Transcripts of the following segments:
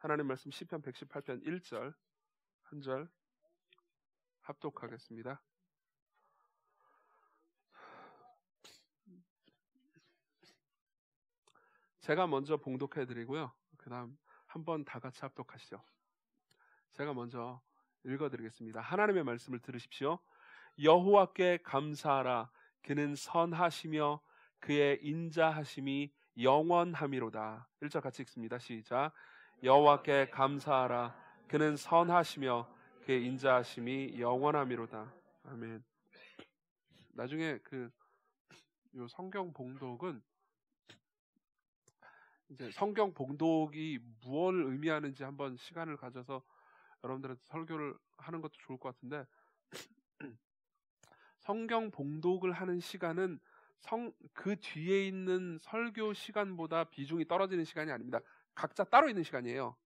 하나님 말씀 시편 118편 1절 한 절 합독하겠습니다. 제가 먼저 봉독해드리고요. 그 다음 한번 다 같이 합독하시죠. 제가 먼저 읽어드리겠습니다. 하나님의 말씀을 들으십시오. 여호와께 감사하라. 그는 선하시며 그의 인자하심이 영원함이로다. 1절 같이 읽습니다. 시작. 여호와께 감사하라. 그는 선하시며 그의 인자하심이 영원함이로다. 아멘. 나중에 요 성경 봉독은 이제 성경 봉독이 무엇을 의미하는지 한번 시간을 가져서 여러분들한테 설교를 하는 것도 좋을 것 같은데, 성경 봉독을 하는 시간은 그 뒤에 있는 설교 시간보다 비중이 떨어지는 시간이 아닙니다. 각자 따로 있는 시간이에요.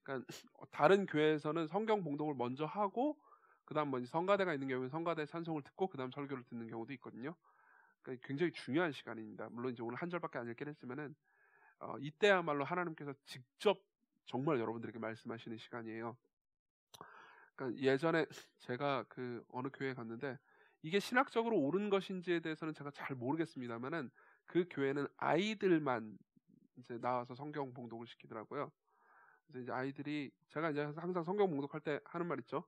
그러니까 다른 교회에서는 성경 봉독을 먼저 하고 그 다음 성가대가 있는 경우에 성가대 찬송을 듣고 그 다음 설교를 듣는 경우도 있거든요. 그러니까 굉장히 중요한 시간입니다. 물론 이제 오늘 한 절밖에 안 읽긴 했지만은 이때야말로 하나님께서 직접 정말 여러분들에게 말씀하시는 시간이에요. 그러니까 예전에 제가 어느 교회에 갔는데, 이게 신학적으로 옳은 것인지에 대해서는 제가 잘 모르겠습니다만은 그 교회는 아이들만 이제 나와서 성경 봉독을 시키더라고요. 그래서 이제 아이들이, 제가 이제 항상 성경 봉독할 때 하는 말 있죠.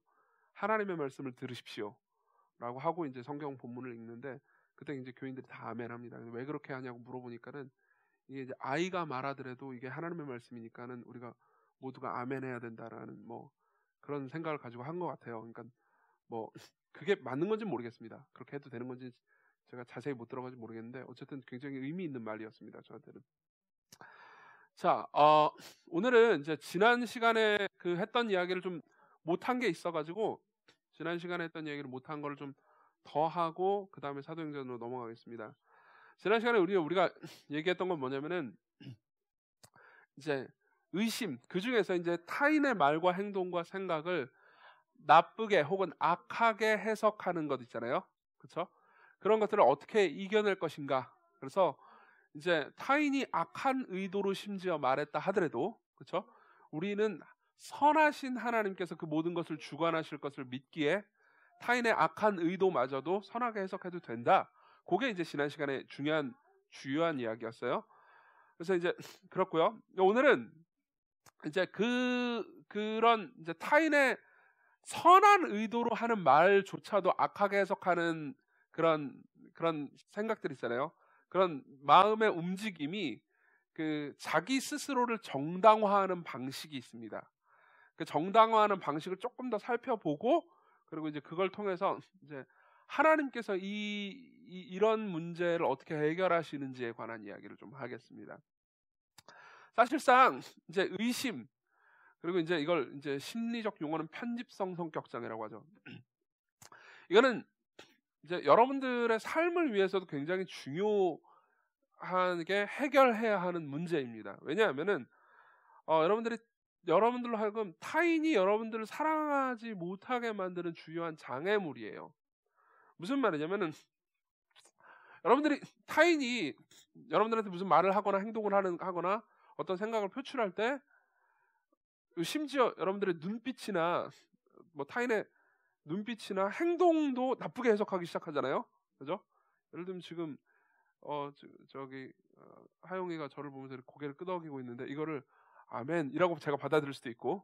하나님의 말씀을 들으십시오라고 하고 이제 성경 본문을 읽는데, 그때 이제 교인들이 다 아멘합니다. 왜 그렇게 하냐고 물어보니까는 이게 이제 아이가 말하더라도 이게 하나님의 말씀이니까는 우리가 모두가 아멘해야 된다라는 그런 생각을 가지고 한 것 같아요. 그러니까 그게 맞는 건지 모르겠습니다. 그렇게 해도 되는 건지 제가 자세히 못 들어가지 모르겠는데, 어쨌든 굉장히 의미 있는 말이었습니다, 저한테는. 자, 오늘은 이제 지난 시간에 했던 이야기를 좀 못한 게 있어가지고, 지난 시간에 했던 이야기를 못한 거를 좀 더 하고 그 다음에 사도행전으로 넘어가겠습니다. 지난 시간에 우리가 얘기했던 건 뭐냐면은 이제 의심, 그 중에서 이제 타인의 말과 행동과 생각을 나쁘게 혹은 악하게 해석하는 것 있잖아요. 그렇죠? 그런 것들을 어떻게 이겨낼 것인가. 그래서 이제 타인이 악한 의도로 심지어 말했다 하더라도, 그렇죠? 우리는 선하신 하나님께서 그 모든 것을 주관하실 것을 믿기에 타인의 악한 의도마저도 선하게 해석해도 된다. 그게 이제 지난 시간에 주요한 이야기였어요. 그래서 이제 그렇고요. 오늘은 이제 그런 이제 타인의 선한 의도로 하는 말조차도 악하게 해석하는 그런 생각들 있잖아요. 그런 마음의 움직임이 자기 스스로를 정당화하는 방식이 있습니다. 그 정당화하는 방식을 조금 더 살펴보고, 그리고 이제 그걸 통해서 이제 하나님께서 이런 문제를 어떻게 해결하시는지에 관한 이야기를 좀 하겠습니다. 사실상 이제 의심, 그리고 이제 이걸 이제 심리적 용어는 편집성 성격장애라고 하죠. 이거는 이제 여러분들의 삶을 위해서도 굉장히 중요하게 해결해야 하는 문제입니다. 왜냐하면은 여러분들로 하여금 타인이 여러분들을 사랑하지 못하게 만드는 주요한 장애물이에요. 무슨 말이냐면은, 타인이 여러분들한테 무슨 말을 하거나 행동을 하거나 어떤 생각을 표출할 때, 심지어 여러분들의 눈빛이나 타인의 눈빛이나 행동도 나쁘게 해석하기 시작하잖아요. 그죠? 예를 들면 지금 하영이가 저를 보면서 고개를 끄덕이고 있는데, 이거를 아멘이라고 제가 받아들일 수도 있고,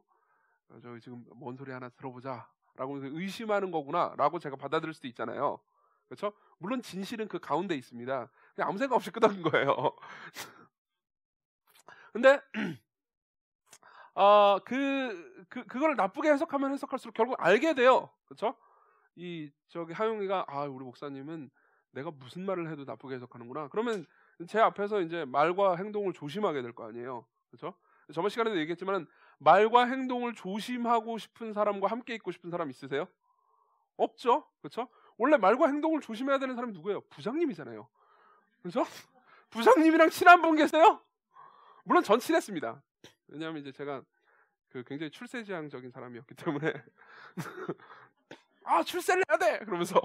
저기 지금 뭔 소리 하나 들어보자 라고 의심하는 거구나 라고 제가 받아들일 수도 있잖아요. 그렇죠? 물론 진실은 그 가운데 있습니다. 그냥 아무 생각 없이 끄덕인 거예요. 근데 그걸 나쁘게 해석하면 해석할수록 결국 알게 돼요. 그렇죠? 저기 하용이가 우리 목사님은 내가 무슨 말을 해도 나쁘게 해석하는구나. 그러면 제 앞에서 이제 말과 행동을 조심하게 될 거 아니에요. 그렇죠? 저번 시간에도 얘기했지만, 말과 행동을 조심하고 싶은 사람과 함께 있고 싶은 사람 있으세요? 없죠? 그렇죠? 원래 말과 행동을 조심해야 되는 사람이 누구예요? 부장님이잖아요. 그렇죠? 부장님이랑 친한 분 계세요? 물론 전 친했습니다. 왜냐하면 이제 제가 굉장히 출세지향적인 사람이었기 때문에 출세를 해야 돼! 그러면서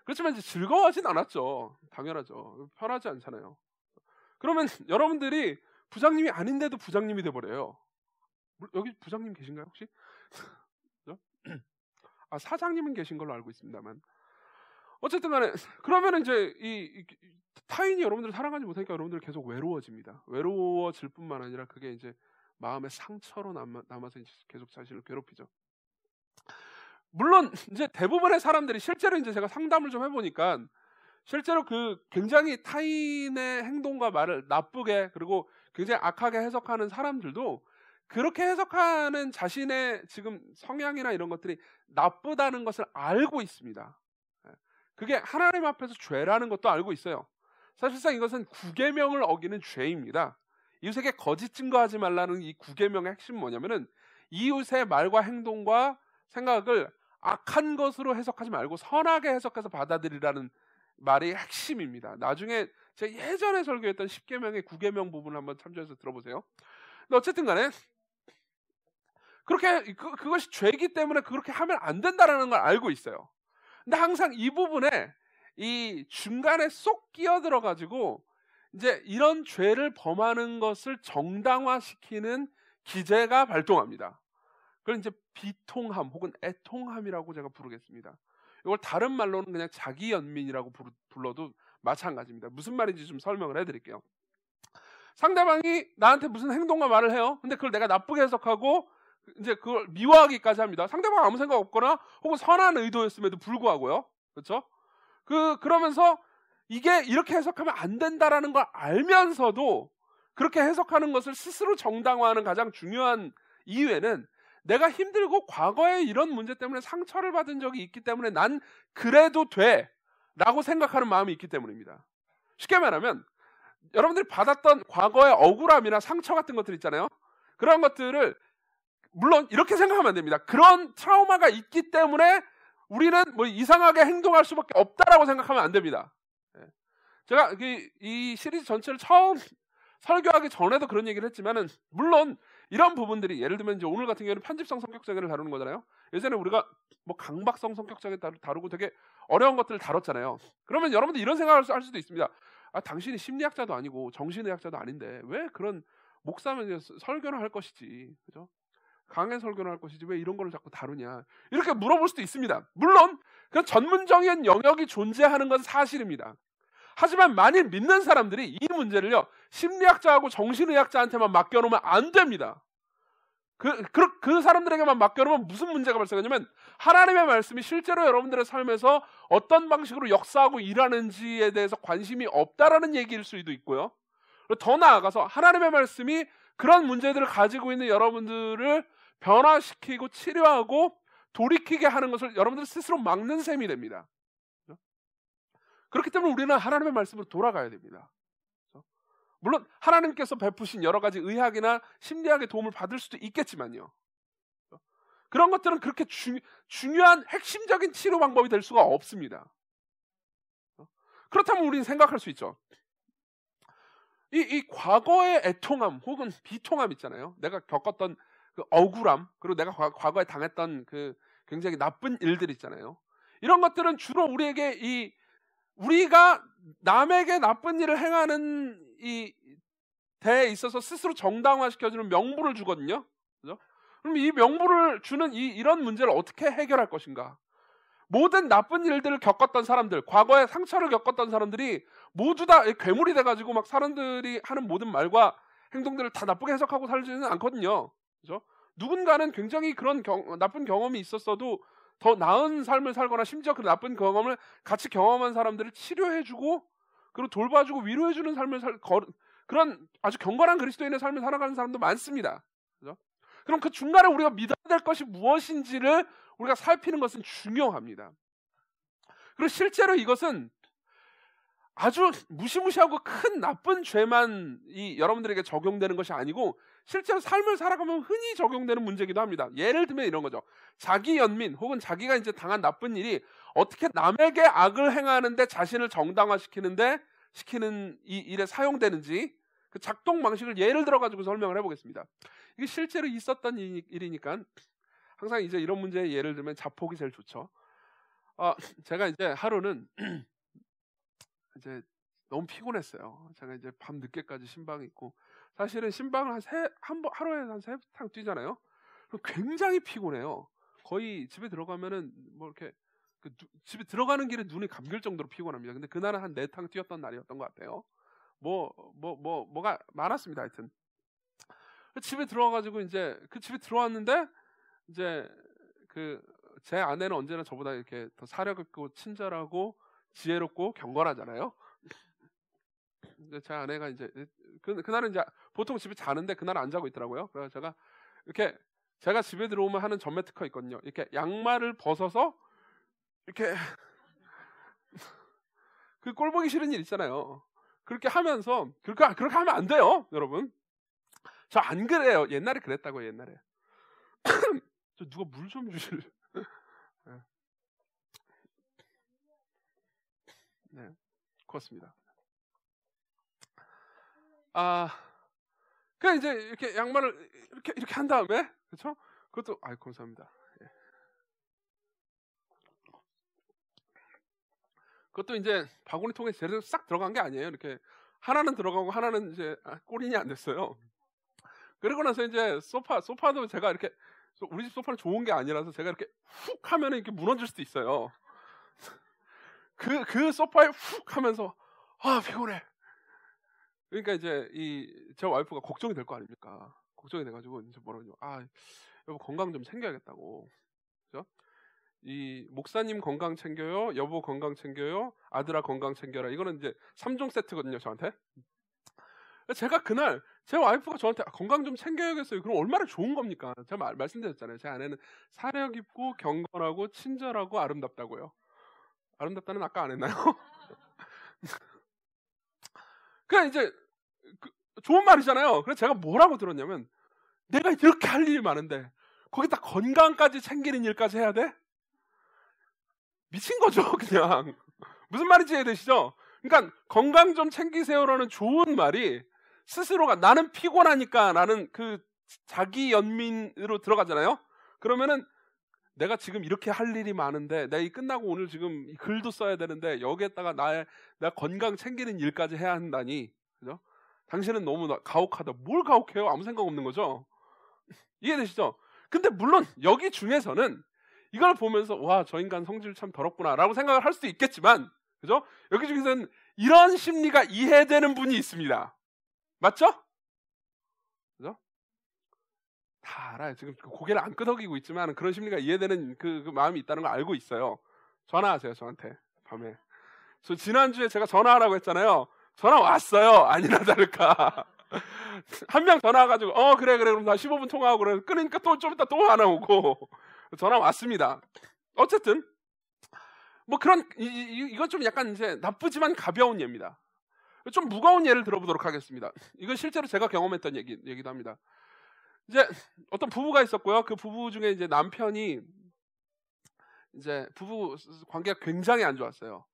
그렇지만 이제 즐거워하진 않았죠. 당연하죠. 편하지 않잖아요. 그러면 여러분들이 부장님이 아닌데도 부장님이 돼버려요. 여기 부장님 계신가요 혹시? 사장님은 계신 걸로 알고 있습니다만, 어쨌든 간에 그러면 이제 이 타인이 여러분들을 사랑하지 못하니까 여러분들 계속 외로워집니다. 외로워질 뿐만 아니라 그게 이제 마음의 상처로 남아서 이제 계속 자신을 괴롭히죠. 물론 이제 대부분의 사람들이 실제로 이제 제가 상담을 좀 해보니까 실제로 그 굉장히 타인의 행동과 말을 나쁘게 그리고 굉장히 악하게 해석하는 사람들도 그렇게 해석하는 자신의 지금 성향이나 이런 것들이 나쁘다는 것을 알고 있습니다. 그게 하나님 앞에서 죄라는 것도 알고 있어요. 사실상 이것은 9계명을 어기는 죄입니다. 이웃에게 거짓 증거하지 말라는 이 9계명의 핵심은 뭐냐면은 이웃의 말과 행동과 생각을 악한 것으로 해석하지 말고 선하게 해석해서 받아들이라는 말이 핵심입니다. 나중에 제가 예전에 설교했던 10계명의 9계명 부분을 한번 참조해서 들어보세요. 근데 어쨌든 간에 그렇게 그것이 죄이기 때문에 그렇게 하면 안 된다라는 걸 알고 있어요. 근데 항상 이 부분에 이 중간에 쏙 끼어들어 가지고 이제 이런 죄를 범하는 것을 정당화시키는 기제가 발동합니다. 그걸 이제 비통함 혹은 애통함이라고 제가 부르겠습니다. 이걸 다른 말로는 그냥 자기연민이라고 불러도 마찬가지입니다. 무슨 말인지 좀 설명을 해드릴게요. 상대방이 나한테 무슨 행동과 말을 해요. 근데 그걸 내가 나쁘게 해석하고 이제 그걸 미워하기까지 합니다. 상대방 아무 생각 없거나 혹은 선한 의도였음에도 불구하고요. 그렇죠? 그러면서 이게 이렇게 해석하면 안 된다라는 걸 알면서도 그렇게 해석하는 것을 스스로 정당화하는 가장 중요한 이유에는 내가 힘들고 과거에 이런 문제 때문에 상처를 받은 적이 있기 때문에 난 그래도 돼 라고 생각하는 마음이 있기 때문입니다. 쉽게 말하면 여러분들이 받았던 과거의 억울함이나 상처 같은 것들 있잖아요. 그런 것들을 물론 이렇게 생각하면 안 됩니다. 그런 트라우마가 있기 때문에 우리는 뭐 이상하게 행동할 수밖에 없다라고 생각하면 안 됩니다. 제가 이 시리즈 전체를 처음 설교하기 전에도 그런 얘기를 했지만은 물론 이런 부분들이 예를 들면 이제 오늘 같은 경우는 편집성 성격장애를 다루는 거잖아요. 예전에 우리가 뭐 강박성 성격장애 다루고 되게 어려운 것들을 다뤘잖아요. 그러면 여러분들 이런 생각을 할 수도 있습니다. 당신이 심리학자도 아니고 정신의학자도 아닌데 왜 그런 목사면 설교를 할 것이지, 그죠? 강한 설교를 할 것이지 왜 이런 거를 자꾸 다루냐 이렇게 물어볼 수도 있습니다. 물론 그 전문적인 영역이 존재하는 건 사실입니다. 하지만 만일 믿는 사람들이 이 문제를요 심리학자하고 정신의학자한테만 맡겨놓으면 안 됩니다. 그 사람들에게만 맡겨놓으면 무슨 문제가 발생하냐면 하나님의 말씀이 실제로 여러분들의 삶에서 어떤 방식으로 역사하고 일하는지에 대해서 관심이 없다라는 얘기일 수도 있고요. 더 나아가서 하나님의 말씀이 그런 문제들을 가지고 있는 여러분들을 변화시키고 치료하고 돌이키게 하는 것을 여러분들 스스로 막는 셈이 됩니다. 그렇기 때문에 우리는 하나님의 말씀으로 돌아가야 됩니다. 물론 하나님께서 베푸신 여러 가지 의학이나 심리학의 도움을 받을 수도 있겠지만요. 그런 것들은 그렇게 중요한 핵심적인 치료 방법이 될 수가 없습니다. 그렇다면 우리는 생각할 수 있죠. 이 과거의 애통함 혹은 비통함 있잖아요. 내가 겪었던 그 억울함 그리고 내가 과거에 당했던 그 굉장히 나쁜 일들 있잖아요. 이런 것들은 주로 우리에게 우리가 남에게 나쁜 일을 행하는 이 데에 있어서 스스로 정당화시켜주는 명분을 주거든요. 그죠? 그럼 이 명분을 주는 이런 문제를 어떻게 해결할 것인가? 모든 나쁜 일들을 겪었던 사람들, 과거에 상처를 겪었던 사람들이 모두 다 괴물이 돼가지고 막 사람들이 하는 모든 말과 행동들을 다 나쁘게 해석하고 살지는 않거든요. 그죠? 누군가는 굉장히 그런 나쁜 경험이 있었어도 더 나은 삶을 살거나 심지어 그 나쁜 경험을 같이 경험한 사람들을 치료해주고 그리고 돌봐주고 위로해주는 삶을 그런 아주 경건한 그리스도인의 삶을 살아가는 사람도 많습니다. 그죠? 그럼 그 중간에 우리가 믿어야 될 것이 무엇인지를 우리가 살피는 것은 중요합니다. 그리고 실제로 이것은 아주 무시무시하고 큰 나쁜 죄만 여러분들에게 적용되는 것이 아니고 실제로 삶을 살아가면 흔히 적용되는 문제이기도 합니다. 예를 들면 이런 거죠. 자기 연민 혹은 자기가 이제 당한 나쁜 일이 어떻게 남에게 악을 행하는데 자신을 정당화시키는 이 일에 사용되는지 그 작동 방식을 예를 들어 가지고 설명을 해보겠습니다. 이게 실제로 있었던 일이니까 항상 이제 이런 문제에 예를 들면 자폭이 제일 좋죠. 제가 이제 하루는 이제 너무 피곤했어요. 제가 이제 밤 늦게까지 신방 있고 사실은 신방을 하루에 한 3탕 뛰잖아요. 그럼 굉장히 피곤해요. 거의 집에 들어가면은 뭐 이렇게 집에 들어가는 길에 눈이 감길 정도로 피곤합니다. 근데 그날은 한 4탕 뛰었던 날이었던 것 같아요. 뭐가 많았습니다. 하여튼 집에 들어와가지고 이제 그 집에 들어왔는데 이제 제 아내는 언제나 저보다 이렇게 더 사력 있고 친절하고 지혜롭고 경건하잖아요. 근데 제 아내가 이제 그날은 이제 보통 집에 자는데 그날은 안 자고 있더라고요. 그래서 제가 집에 들어오면 하는 전매 특허 있거든요. 이렇게 양말을 벗어서 이렇게 그 꼴보기 싫은 일 있잖아요. 그렇게 하면서 그렇게 하면 안 돼요, 여러분. 저 안 그래요. 옛날에 그랬다고요. 옛날에. 저 누가 물 좀 주실? 네, 그렇습니다. 그냥 이제 이렇게 양말을 이렇게 한 다음에, 그렇죠? 그것도 감사합니다. 예. 그것도 이제 바구니 통에 제대로 싹 들어간 게 아니에요. 이렇게 하나는 들어가고 하나는 이제 꼴인이 안 됐어요. 그러고 나서 이제 소파도 제가 이렇게 우리 집 소파는 좋은 게 아니라서 제가 이렇게 훅 하면 이렇게 무너질 수도 있어요. 그 소파에 훅 하면서 피곤해. 그러니까 이제 제 와이프가 걱정이 될 거 아닙니까? 걱정이 돼가지고 이제 뭐라고 여보 건강 좀 챙겨야겠다고. 그죠? 이 목사님 건강 챙겨요, 여보 건강 챙겨요, 아들아 건강 챙겨라. 이거는 이제 3종 세트거든요, 저한테. 제가 그날 제 와이프가 저한테 건강 좀 챙겨야겠어요. 그럼 얼마나 좋은 겁니까? 제가 말씀드렸잖아요. 제 아내는 사력 있고 경건하고 친절하고 아름답다고요. 아름답다는 아까 안 했나요? 그냥 이제 좋은 말이잖아요. 그래서 제가 뭐라고 들었냐면, 내가 이렇게 할 일이 많은데 거기다 건강까지 챙기는 일까지 해야 돼? 미친 거죠, 그냥. 무슨 말인지 이해되시죠? 그러니까 건강 좀 챙기세요라는 좋은 말이 스스로가 나는 피곤하니까 나는 자기 연민으로 들어가잖아요. 그러면은 내가 지금 이렇게 할 일이 많은데 내가 끝나고 오늘 지금 글도 써야 되는데 여기에다가 내가 건강 챙기는 일까지 해야 한다니, 그죠? 당신은 너무 가혹하다. 뭘 가혹해요? 아무 생각 없는 거죠. 이해되시죠? 근데 물론 여기 중에서는 이걸 보면서 와, 저 인간 성질 참 더럽구나 라고 생각을 할 수도 있겠지만, 그죠? 여기 중에서는 이런 심리가 이해되는 분이 있습니다. 맞죠? 그죠? 다 알아요. 지금 고개를 안 끄덕이고 있지만 그런 심리가 이해되는 그 마음이 있다는 걸 알고 있어요. 전화하세요, 저한테 밤에. 저 지난주에 제가 전화하라고 했잖아요. 전화 왔어요. 아니나 다를까. 한 명 전화 와가지고 그래 그럼 나 15분 통화하고 그래. 끊으니까 또 좀 이따 또 하나 오고. 전화 왔습니다. 어쨌든 뭐 그런 이건 좀 약간 이제 나쁘지만 가벼운 예입니다. 좀 무거운 예를 들어보도록 하겠습니다. 이건 실제로 제가 경험했던 얘기도 합니다. 이제 어떤 부부가 있었고요. 그 부부 중에 이제 남편이 이제 부부 관계가 굉장히 안 좋았어요.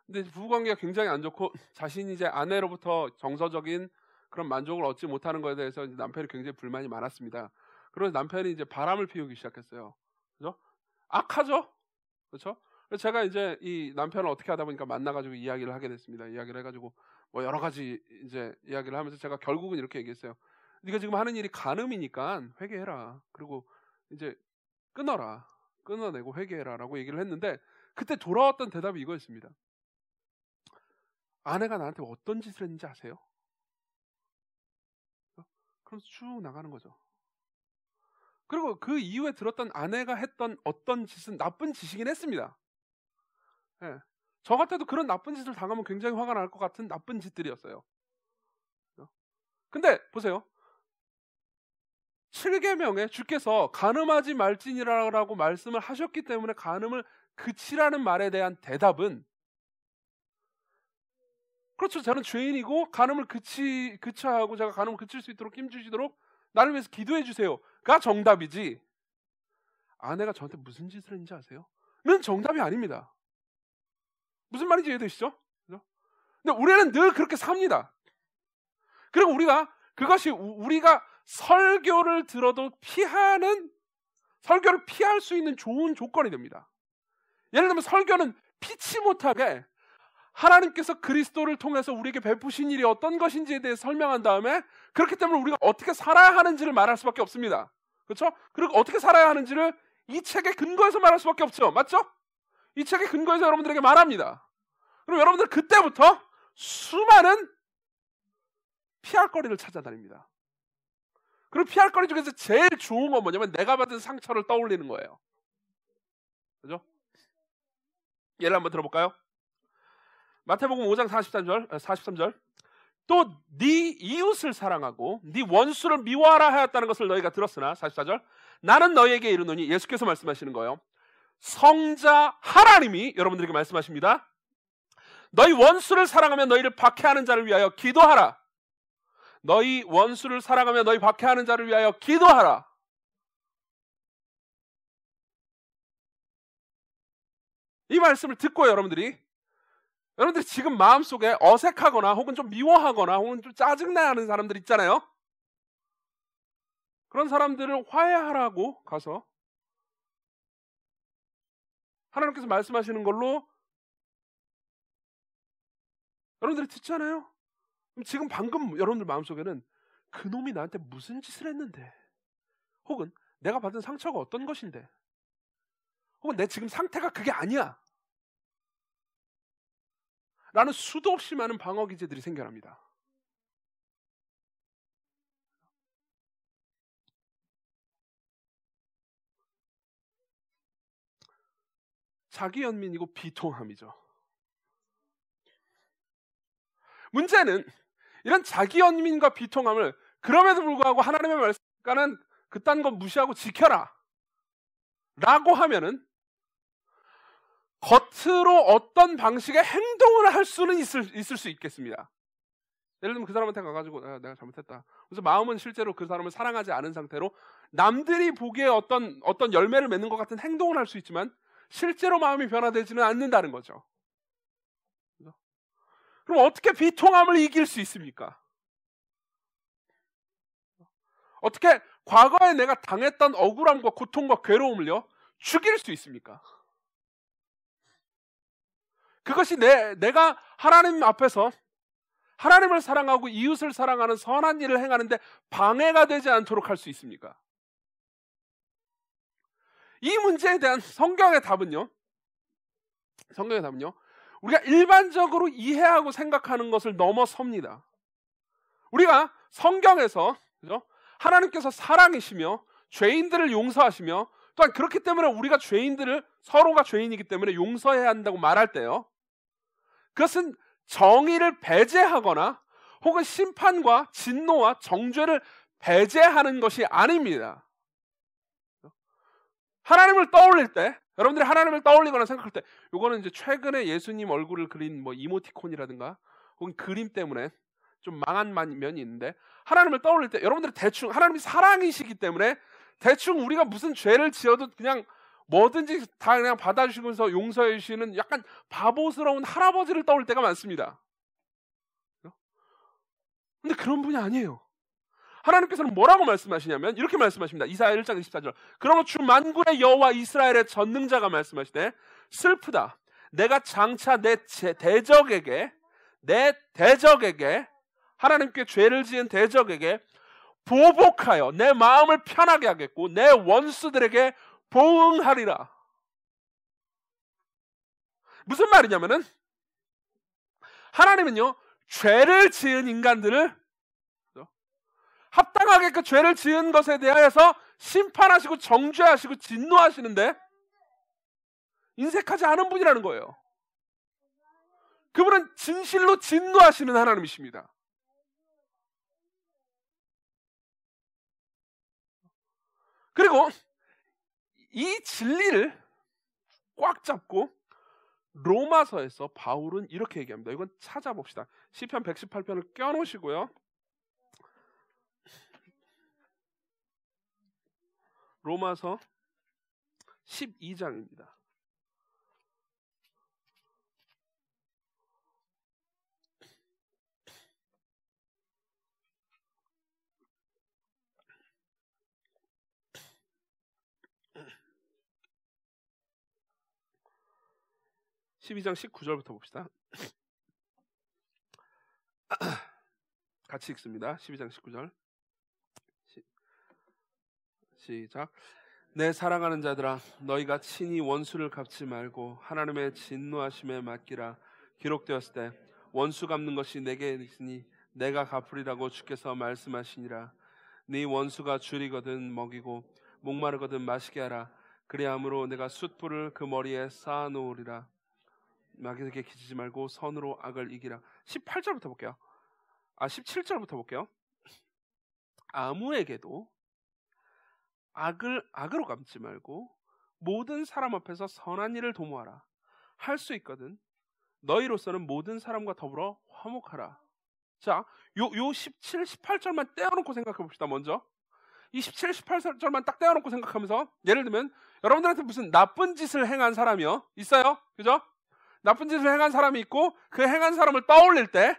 근데 부부 관계가 굉장히 안 좋고 자신이 이제 아내로부터 정서적인 그런 만족을 얻지 못하는 것에 대해서 이제 남편이 굉장히 불만이 많았습니다. 그래서 남편이 이제 바람을 피우기 시작했어요. 그죠? 악하죠? 그렇죠? 그래서 제가 이제 이 남편을 어떻게 하다 보니까 만나가지고 이야기를 하게 됐습니다. 이야기를 해가지고 뭐 여러 가지 이제 이야기를 하면서 제가 결국은 이렇게 얘기했어요. 네가 지금 하는 일이 간음이니까 회개해라. 그리고 이제 끊어내고 회개해라라고 얘기를 했는데, 그때 돌아왔던 대답이 이거였습니다. 아내가 나한테 어떤 짓을 했는지 아세요? 그럼 쭉 나가는 거죠. 그리고 그 이후에 들었던 아내가 했던 어떤 짓은 나쁜 짓이긴 했습니다. 네. 저 같아도 그런 나쁜 짓을 당하면 굉장히 화가 날 것 같은 나쁜 짓들이었어요. 근데 보세요. 7계명에 주께서 간음하지 말지니라고 말씀을 하셨기 때문에 간음을 그치라는 말에 대한 대답은, 그렇죠, 저는 죄인이고 간음을 그쳐야 하고 제가 간음을 그칠 수 있도록 힘주시도록 나를 위해서 기도해 주세요가 정답이지, 아내가 저한테 무슨 짓을 했는지 아세요? 는 정답이 아닙니다. 무슨 말인지 이해되시죠? 근데 우리는 늘 그렇게 삽니다. 그리고 그것이 우리가 설교를 들어도 설교를 피할 수 있는 좋은 조건이 됩니다. 예를 들면 설교는 피치 못하게 하나님께서 그리스도를 통해서 우리에게 베푸신 일이 어떤 것인지에 대해 설명한 다음에 그렇기 때문에 우리가 어떻게 살아야 하는지를 말할 수밖에 없습니다. 그렇죠? 그리고 어떻게 살아야 하는지를 이 책의 근거에서 말할 수밖에 없죠. 맞죠? 이 책의 근거에서 여러분들에게 말합니다. 그럼 여러분들 그때부터 수많은 피할 거리를 찾아다닙니다. 그리고 피할 거리 중에서 제일 좋은 건 뭐냐면 내가 받은 상처를 떠올리는 거예요. 그죠? 예를 한번 들어볼까요? 마태복음 5장 43절 또 네 이웃을 사랑하고 네 원수를 미워하라 하였다는 것을 너희가 들었으나 44절 나는 너희에게 이르노니 예수께서 말씀하시는 거예요. 성자 하나님이 여러분들에게 말씀하십니다. 너희 원수를 사랑하며 너희를 박해하는 자를 위하여 기도하라. 너희 원수를 사랑하며 너희 박해하는 자를 위하여 기도하라. 이 말씀을 듣고 여러분들이 지금 마음속에 어색하거나 혹은 좀 미워하거나 혹은 좀 짜증나는 사람들 있잖아요. 그런 사람들을 화해하라고 가서 하나님께서 말씀하시는 걸로 여러분들이 듣잖아요. 그럼 지금 방금 여러분들 마음속에는 그놈이 나한테 무슨 짓을 했는데, 혹은 내가 받은 상처가 어떤 것인데, 혹은 내 지금 상태가 그게 아니야 라는 수도 없이 많은 방어 기제들이 생겨납니다. 자기연민이고 비통함이죠. 문제는 이런 자기연민과 비통함을 그럼에도 불구하고 하나님의 말씀과는 그딴 건 무시하고 지켜라 라고 하면은 겉으로 어떤 방식의 행동을 할 수는 있을 수 있겠습니다. 예를 들면 그 사람한테 가가지고 내가 잘못했다. 그래서 마음은 실제로 그 사람을 사랑하지 않은 상태로 남들이 보기에 어떤 열매를 맺는 것 같은 행동을 할 수 있지만 실제로 마음이 변화되지는 않는다는 거죠. 그럼 어떻게 비통함을 이길 수 있습니까? 어떻게 과거에 내가 당했던 억울함과 고통과 괴로움을요 죽일 수 있습니까? 그것이 내가 하나님 앞에서 하나님을 사랑하고 이웃을 사랑하는 선한 일을 행하는데 방해가 되지 않도록 할 수 있습니까? 이 문제에 대한 성경의 답은요, 우리가 일반적으로 이해하고 생각하는 것을 넘어섭니다. 우리가 성경에서, 그죠? 하나님께서 사랑이시며 죄인들을 용서하시며 또한 그렇기 때문에 우리가 서로가 죄인이기 때문에 용서해야 한다고 말할 때요, 그것은 정의를 배제하거나 혹은 심판과 진노와 정죄를 배제하는 것이 아닙니다. 하나님을 떠올릴 때, 여러분들이 하나님을 떠올리거나 생각할 때, 이거는 이제 최근에 예수님 얼굴을 그린 뭐 이모티콘이라든가 혹은 그림 때문에 좀 망한 면이 있는데, 하나님을 떠올릴 때 여러분들이 대충 하나님이 사랑이시기 때문에 대충 우리가 무슨 죄를 지어도 그냥 뭐든지 다 그냥 받아주시면서 용서해 주시는 약간 바보스러운 할아버지를 떠올 때가 많습니다. 근데 그런 분이 아니에요. 하나님께서는 뭐라고 말씀하시냐면 이렇게 말씀하십니다. 이사야 1장 24절. 그러므로 주 만군의 여호와 이스라엘의 전능자가 말씀하시되 슬프다. 내가 장차 내 대적에게 하나님께 죄를 지은 대적에게 보복하여 내 마음을 편하게 하겠고 내 원수들에게 보응하리라. 무슨 말이냐면은 하나님은요 죄를 지은 인간들을 합당하게 그 죄를 지은 것에 대하여서 심판하시고 정죄하시고 진노하시는데 인색하지 않은 분이라는 거예요. 그분은 진실로 진노하시는 하나님이십니다. 그리고 이 진리를 꽉 잡고 로마서에서 바울은 이렇게 얘기합니다. 이건 찾아봅시다. 시편 118편을 껴놓으시고요. 로마서 12장입니다. (12장) 19절부터 봅시다. 같이 읽습니다. 12장 19절. 시작. 내 사랑하는 자들아, 너희가 친히 원수를 갚지 말고 하나님의 진노하심에 맡기라. 기록되었을 때 원수 갚는 것이 내게 있으니 내가 갚으리라고 주께서 말씀하시니라. 네 원수가 줄이거든 먹이고 목마르거든 마시게 하라. 그리함으로 내가 숯불을 그 머리에 쌓아놓으리라. 마귀에게 기지지 말고 선으로 악을 이기라. 18절부터 볼게요. 17절부터 볼게요. 아무에게도 악으로 갚지 말고 모든 사람 앞에서 선한 일을 도모하라. 할 수 있거든 너희로서는 모든 사람과 더불어 화목하라. 자, 요 17, 18절만 떼어놓고 생각해 봅시다. 먼저 이 17, 18절만 딱 떼어놓고 생각하면서, 예를 들면 여러분들한테 무슨 나쁜 짓을 행한 사람이요 있어요, 그죠? 나쁜 짓을 행한 사람이 있고 그 행한 사람을 떠올릴 때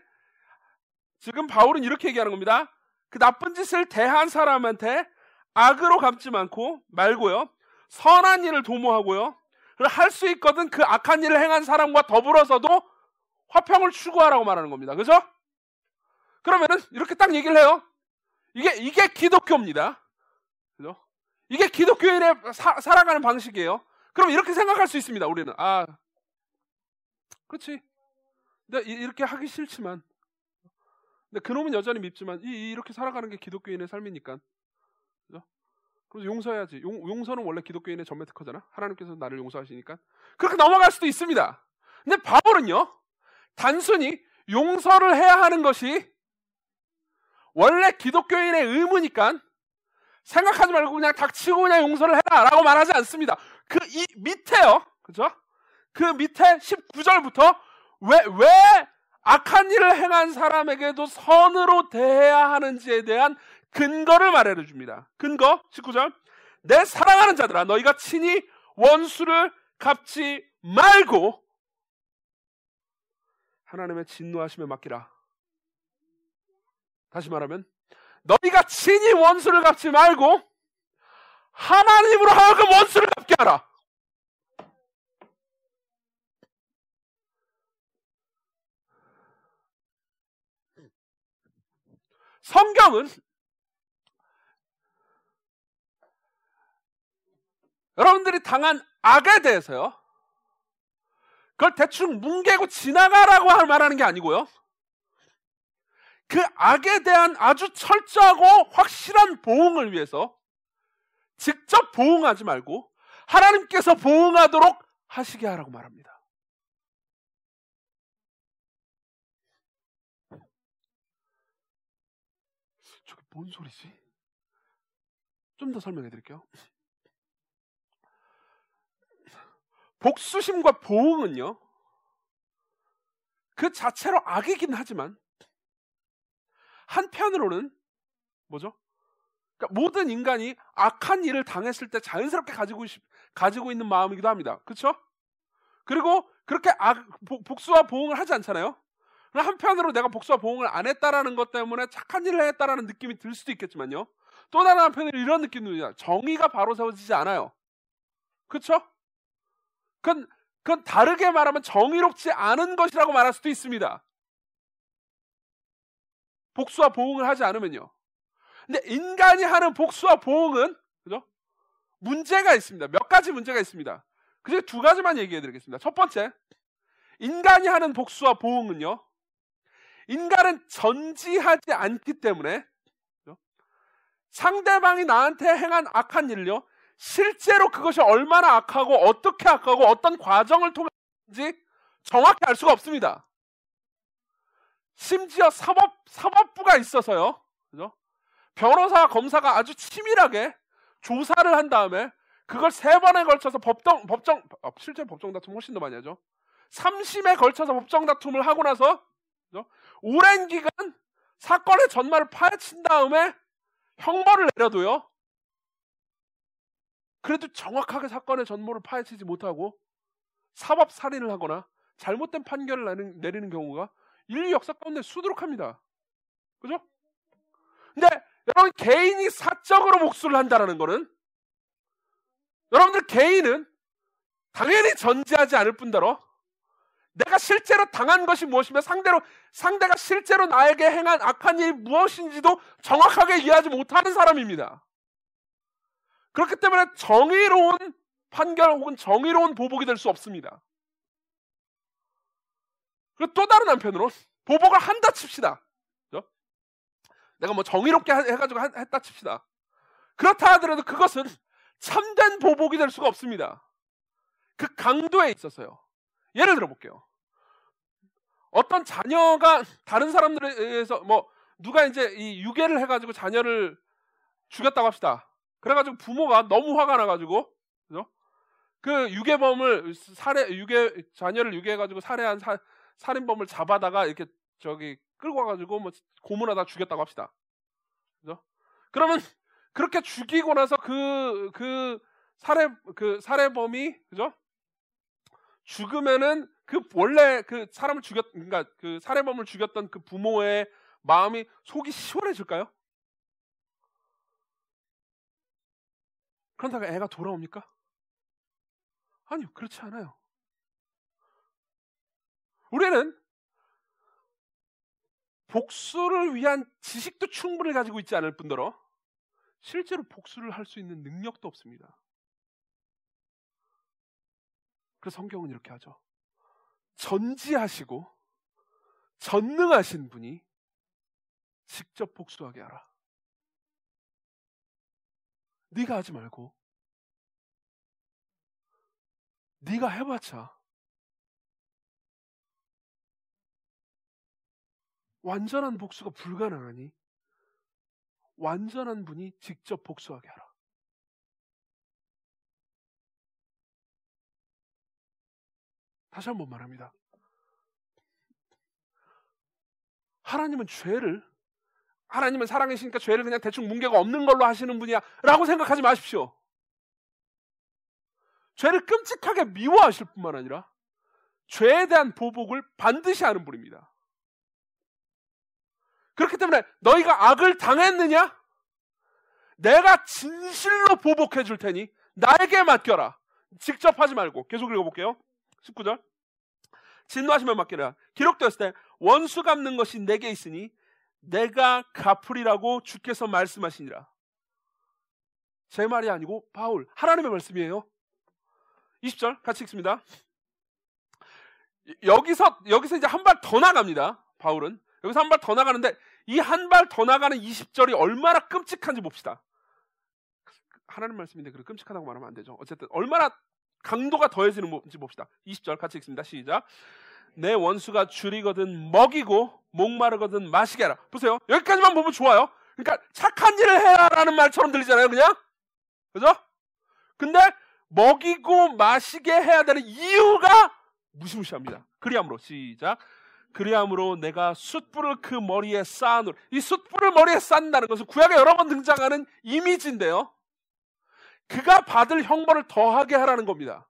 지금 바울은 이렇게 얘기하는 겁니다. 그 나쁜 짓을 대한 사람한테 악으로 갚지 말고요, 선한 일을 도모하고요, 할 수 있거든 그 악한 일을 행한 사람과 더불어서도 화평을 추구하라고 말하는 겁니다. 그죠? 그러면은 이렇게 딱 얘기를 해요. 이게 기독교입니다. 그죠? 이게 기독교인의 살아가는 방식이에요. 그럼 이렇게 생각할 수 있습니다. 우리는 그렇지, 근데 이렇게 하기 싫지만, 근데 그놈은 여전히 밉지만 이렇게 살아가는 게 기독교인의 삶이니까, 그죠? 그래서 용서해야지. 용서는 원래 기독교인의 전매 특허잖아. 하나님께서 나를 용서하시니까 그렇게 넘어갈 수도 있습니다. 근데 바울은요, 단순히 용서를 해야 하는 것이 원래 기독교인의 의무니까 생각하지 말고 그냥 닥치고 그냥 용서를 해라 라고 말하지 않습니다. 이 밑에요, 그죠? 그 밑에 19절부터 왜 악한 일을 행한 사람에게도 선으로 대해야 하는지에 대한 근거를 말해 줍니다. 근거 19절. 내 사랑하는 자들아, 너희가 친히 원수를 갚지 말고 하나님의 진노하심에 맡기라. 다시 말하면 너희가 친히 원수를 갚지 말고 하나님으로 하여금 원수를 갚게 하라. 성경은 여러분들이 당한 악에 대해서요, 그걸 대충 뭉개고 지나가라고 말하는 게 아니고요, 그 악에 대한 아주 철저하고 확실한 보응을 위해서 직접 보응하지 말고 하나님께서 보응하도록 하시게 하라고 말합니다. 저게 뭔 소리지? 좀 더 설명해 드릴게요. 복수심과 보응은요, 그 자체로 악이긴 하지만 한편으로는 뭐죠? 그러니까 모든 인간이 악한 일을 당했을 때 자연스럽게 가지고 있는 마음이기도 합니다. 그렇죠? 그리고 그렇게 복수와 보응을 하지 않잖아요. 한편으로 내가 복수와 보응을 안 했다라는 것 때문에 착한 일을 했다라는 느낌이 들 수도 있겠지만요, 또 다른 한편으로 이런 느낌도 있어요. 정의가 바로 세워지지 않아요. 그렇죠? 그건 다르게 말하면 정의롭지 않은 것이라고 말할 수도 있습니다. 복수와 보응을 하지 않으면요. 근데 인간이 하는 복수와 보응은, 그죠? 문제가 있습니다. 몇 가지 문제가 있습니다. 그중에 두 가지만 얘기해 드리겠습니다. 첫 번째, 인간이 하는 복수와 보응은요, 인간은 전지하지 않기 때문에, 그죠? 상대방이 나한테 행한 악한 일을요, 실제로 그것이 얼마나 악하고 어떻게 악하고 어떤 과정을 통해서인지 정확히 알 수가 없습니다. 심지어 사법부가 있어서요, 그죠? 변호사와 검사가 아주 치밀하게 조사를 한 다음에 그걸 3번에 걸쳐서 실제 법정 다툼 훨씬 더 많이 하죠. 3심에 걸쳐서 법정 다툼을 하고 나서, 그죠? 오랜 기간 사건의 전말을 파헤친 다음에 형벌을 내려도요, 그래도 정확하게 사건의 전모를 파헤치지 못하고 사법 살인을 하거나 잘못된 판결을 내리는 경우가 인류 역사 가운데 수두룩합니다. 그죠? 근데 여러분, 개인이 사적으로 복수를 한다는 거는, 여러분들 개인은 당연히 전지하지 않을 뿐더러 내가 실제로 당한 것이 무엇이며 상대가 실제로 나에게 행한 악한 일이 무엇인지도 정확하게 이해하지 못하는 사람입니다. 그렇기 때문에 정의로운 판결 혹은 정의로운 보복이 될 수 없습니다. 그리고 또 다른 한편으로 보복을 한다 칩시다. 그렇죠? 내가 뭐 정의롭게 해가지고 했다 칩시다. 그렇다 하더라도 그것은 참된 보복이 될 수가 없습니다. 그 강도에 있어서요. 예를 들어 볼게요. 어떤 자녀가 다른 사람들에 의해서 뭐 누가 이제 이 유괴를 해가지고 자녀를 죽였다고 합시다. 그래가지고 부모가 너무 화가 나가지고, 그죠? 그 유괴범을 자녀를 유괴해가지고 살해한 살인범을 잡아다가 이렇게 끌고 와가지고 뭐 고문하다 죽였다고 합시다. 그죠? 그러면 그렇게 죽이고 나서 그 살해범이, 그죠? 죽으면은 원래 그러니까 그 살해범을 죽였던 그 부모의 마음이 속이 시원해질까요? 그런다고 애가 돌아옵니까? 아니요, 그렇지 않아요. 우리는 복수를 위한 지식도 충분히 가지고 있지 않을 뿐더러 실제로 복수를 할 수 있는 능력도 없습니다. 그래서 성경은 이렇게 하죠. 전지하시고 전능하신 분이 직접 복수하게 하라. 네가 하지 말고 네가 해봤자 완전한 복수가 불가능하니 완전한 분이 직접 복수하게 하라. 다시 한번 말합니다. 하나님은 사랑이시니까 죄를 그냥 대충 문제가 없는 걸로 하시는 분이야 라고 생각하지 마십시오. 죄를 끔찍하게 미워하실 뿐만 아니라 죄에 대한 보복을 반드시 하는 분입니다. 그렇기 때문에 너희가 악을 당했느냐? 내가 진실로 보복해 줄 테니 나에게 맡겨라. 직접 하지 말고. 계속 읽어볼게요. 19절. 진노하시면 맡기라. 기록되었을 때 원수 갚는 것이 내게 있으니 내가 갚으리라고 주께서 말씀하시니라. 제 말이 아니고 바울 하나님의 말씀이에요. 20절 같이 읽습니다. 여기서 이제 한 발 더 나갑니다. 바울은 여기서 한 발 더 나가는데 이 한 발 더 나가는 20절이 얼마나 끔찍한지 봅시다. 하나님 말씀인데 그렇게 끔찍하다고 말하면 안 되죠. 어쨌든 얼마나 강도가 더해지는지 봅시다. 20절 같이 읽습니다. 시작. 내 원수가 줄이거든 먹이고 목마르거든 마시게 하라. 보세요. 여기까지만 보면 좋아요. 그러니까 착한 일을 해라라는 말처럼 들리잖아요. 그냥. 그죠? 근데 먹이고 마시게 해야 되는 이유가 무시무시합니다. 그리함으로 시작. 그리함으로 내가 숯불을 그 머리에 쌓아놓으라. 이 숯불을 머리에 쌓는다는 것은 구약에 여러 번 등장하는 이미지인데요. 그가 받을 형벌을 더하게 하라는 겁니다.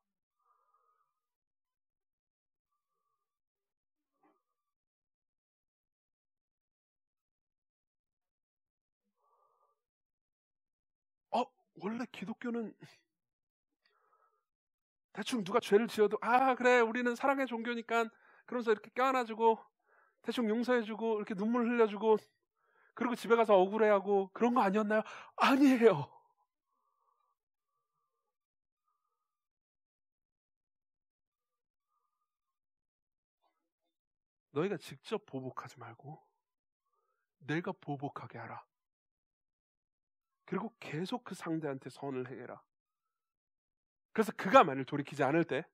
원래 기독교는 대충 누가 죄를 지어도 그래 우리는 사랑의 종교니까 그러면서 이렇게 껴안아주고 대충 용서해주고 이렇게 눈물 흘려주고 그리고 집에 가서 억울해하고 그런 거 아니었나요? 아니에요. 너희가 직접 보복하지 말고 내가 보복하게 하라. 그리고 계속 그 상대한테 선을 행해라. 그래서 그가 만일 돌이키지 않을 때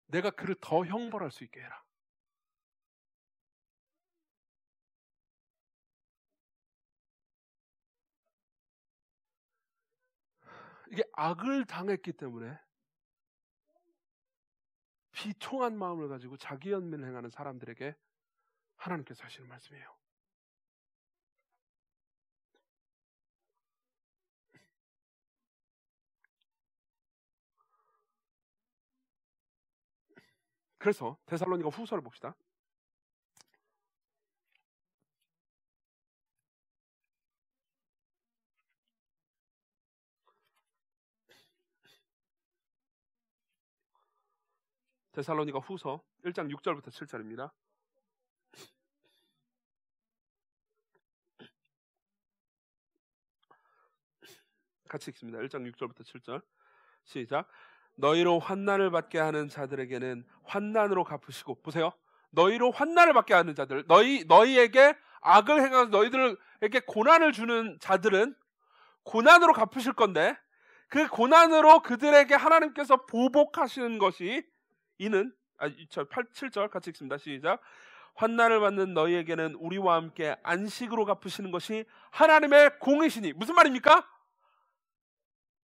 내가 그를 더 형벌할 수 있게 해라. 이게 악을 당했기 때문에 비통한 마음을 가지고 자기 연민을 행하는 사람들에게 하나님께서 하시는 말씀이에요. 그래서 데살로니가 후서를 봅시다. 데살로니가 후서 1장 6절부터 7절입니다. 같이 읽습니다. 1장 6절부터 7절 시작. 너희로 환난을 받게 하는 자들에게는 환난으로 갚으시고, 보세요. 너희로 환난을 받게 하는 자들, 너희에게 악을 행하면서 너희들에게 고난을 주는 자들은 고난으로 갚으실 건데, 그 고난으로 그들에게 하나님께서 보복하시는 것이 이는 7절 같이 읽습니다. 시작. 환난을 받는 너희에게는 우리와 함께 안식으로 갚으시는 것이 하나님의 공이시니. 무슨 말입니까?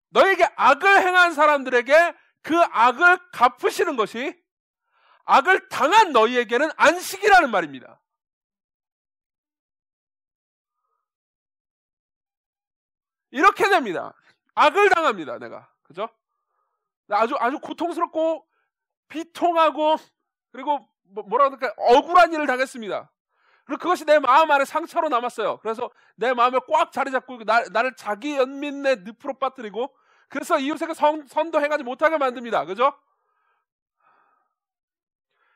너에게 악을 행한 사람들에게 그 악을 갚으시는 것이 악을 당한 너희에게는 안식이라는 말입니다. 이렇게 됩니다. 악을 당합니다. 내가. 그죠? 아주 고통스럽고 비통하고, 그리고 뭐라 그럴까, 억울한 일을 당했습니다. 그리고 그것이 내 마음 안에 상처로 남았어요. 그래서 내 마음에 꽉 자리 잡고 나를 자기 연민의 늪으로 빠뜨리고, 그래서 이웃에게 선도 행하지 못하게 만듭니다. 그죠?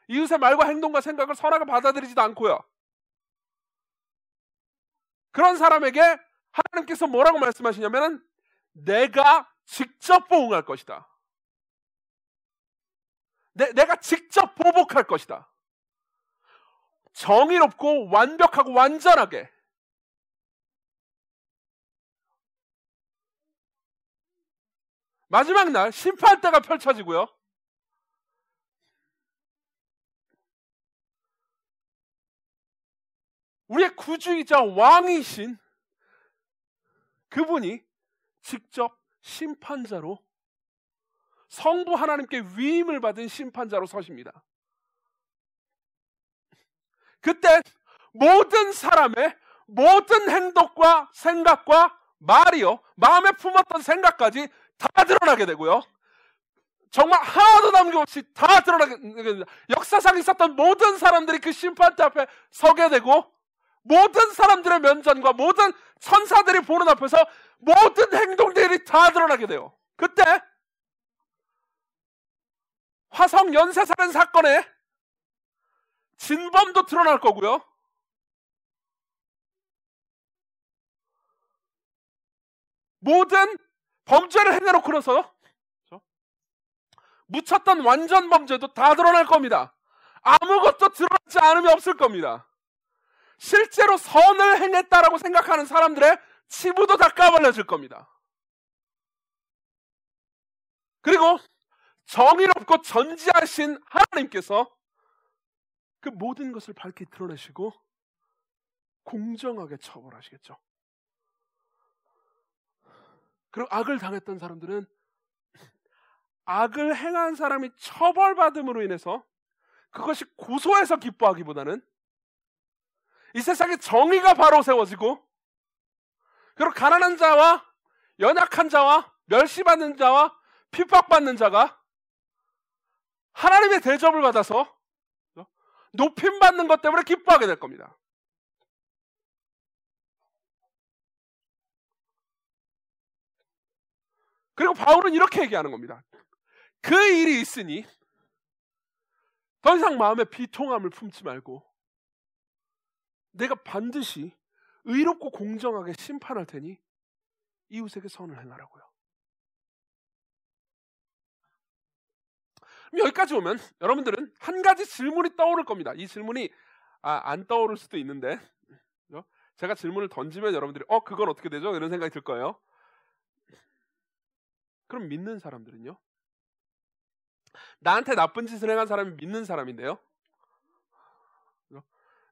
이웃의 말과 행동과 생각을 선하게 받아들이지도 않고요. 그런 사람에게 하나님께서 뭐라고 말씀하시냐면, 내가 직접 보응할 것이다. 내가 직접 보복할 것이다. 정의롭고 완벽하고 완전하게. 마지막 날 심판대가 펼쳐지고요. 우리의 구주이자 왕이신 그분이 직접 심판자로, 성부 하나님께 위임을 받은 심판자로 서십니다. 그때 모든 사람의 모든 행동과 생각과 말이요, 마음에 품었던 생각까지 다 드러나게 되고요. 정말 하나도 남김없이 다 드러나게 됩니다. 역사상 있었던 모든 사람들이 그 심판대 앞에 서게 되고, 모든 사람들의 면전과 모든 천사들이 보는 앞에서 모든 행동들이 다 드러나게 돼요. 그때 화성 연쇄살인 사건에 진범도 드러날 거고요. 모든 범죄를 행해놓고 나서 묻혔던 완전 범죄도 다 드러날 겁니다. 아무것도 드러나지 않음이 없을 겁니다. 실제로 선을 행했다라고 생각하는 사람들의 치부도 다 까발려질 겁니다. 그리고 정의롭고 전지하신 하나님께서 그 모든 것을 밝히 드러내시고 공정하게 처벌하시겠죠. 그리고 악을 당했던 사람들은 악을 행한 사람이 처벌받음으로 인해서 그것이 고소해서 기뻐하기보다는 이 세상에 정의가 바로 세워지고, 그리고 가난한 자와 연약한 자와 멸시받는 자와 핍박받는 자가 하나님의 대접을 받아서 높임받는 것 때문에 기뻐하게 될 겁니다. 그리고 바울은 이렇게 얘기하는 겁니다. 그 일이 있으니 더 이상 마음에 비통함을 품지 말고 내가 반드시 의롭고 공정하게 심판할 테니 이웃에게 선을 행하라고요. 여기까지 오면 여러분들은 한 가지 질문이 떠오를 겁니다. 이 질문이 안 떠오를 수도 있는데, 제가 질문을 던지면 여러분들이 그건 어떻게 되죠? 이런 생각이 들 거예요. 그럼 믿는 사람들은요? 나한테 나쁜 짓을 행한 사람이 믿는 사람인데요,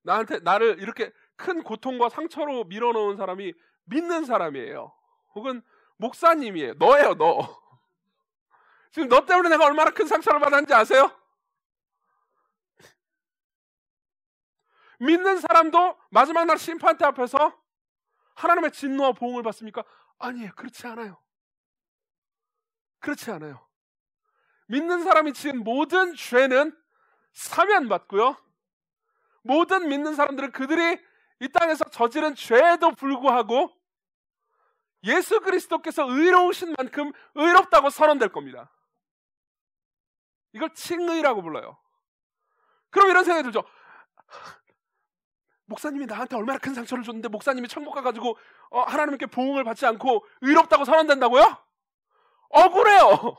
나를 이렇게 큰 고통과 상처로 밀어넣은 사람이 믿는 사람이에요. 혹은 목사님이에요. 너예요, 너. 지금 너 때문에 내가 얼마나 큰 상처를 받았는지 아세요? 믿는 사람도 마지막 날 심판대 앞에서 하나님의 진노와 보응을 받습니까? 아니에요. 그렇지 않아요. 그렇지 않아요. 믿는 사람이 지은 모든 죄는 사면받고요, 모든 믿는 사람들은 그들이 이 땅에서 저지른 죄에도 불구하고 예수 그리스도께서 의로우신 만큼 의롭다고 선언될 겁니다. 이걸 칭의라고 불러요. 그럼 이런 생각이 들죠. 목사님이 나한테 얼마나 큰 상처를 줬는데 목사님이 천국 가가지고 하나님께 보응을 받지 않고 의롭다고 선언된다고요? 억울해요.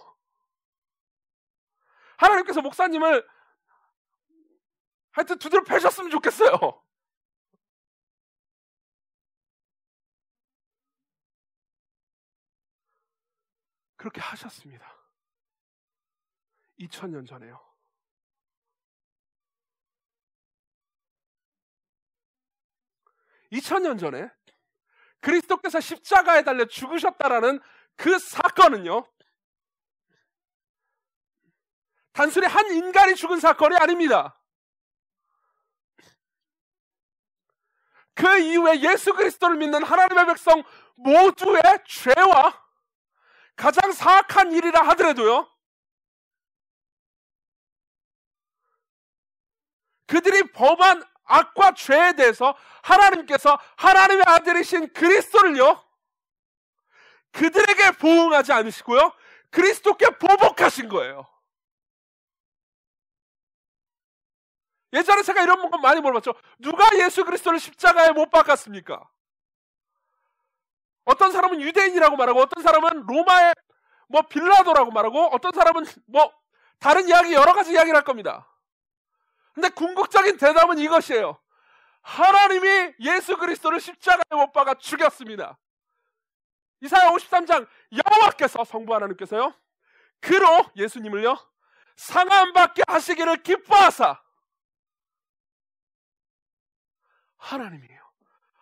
하나님께서 목사님을 하여튼 두드려 패셨으면 좋겠어요. 그렇게 하셨습니다. 2000년 전에요. (2000년) 전에 그리스도께서 십자가에 달려 죽으셨다라는 그 사건은요, 단순히 한 인간이 죽은 사건이 아닙니다. 그 이후에 예수 그리스도를 믿는 하나님의 백성 모두의 죄와 가장 사악한 일이라 하더라도요, 그들이 범한 악과 죄에 대해서 하나님께서 하나님의 아들이신 그리스도를요, 그들에게 보응하지 않으시고요, 그리스도께 보복하신 거예요. 예전에 제가 이런 거 많이 물어봤죠. 누가 예수 그리스도를 십자가에 못 박았습니까? 어떤 사람은 유대인이라고 말하고, 어떤 사람은 로마의 빌라도라고 말하고, 어떤 사람은 다른 이야기, 여러 가지 이야기를 할 겁니다. 근데 궁극적인 대답은 이것이에요. 하나님이 예수 그리스도를 십자가에 못 박아 죽였습니다. 이사야 53장, 여호와께서, 성부 하나님께서요, 그로 예수님을요 상함받게 하시기를 기뻐하사, 하나님이에요.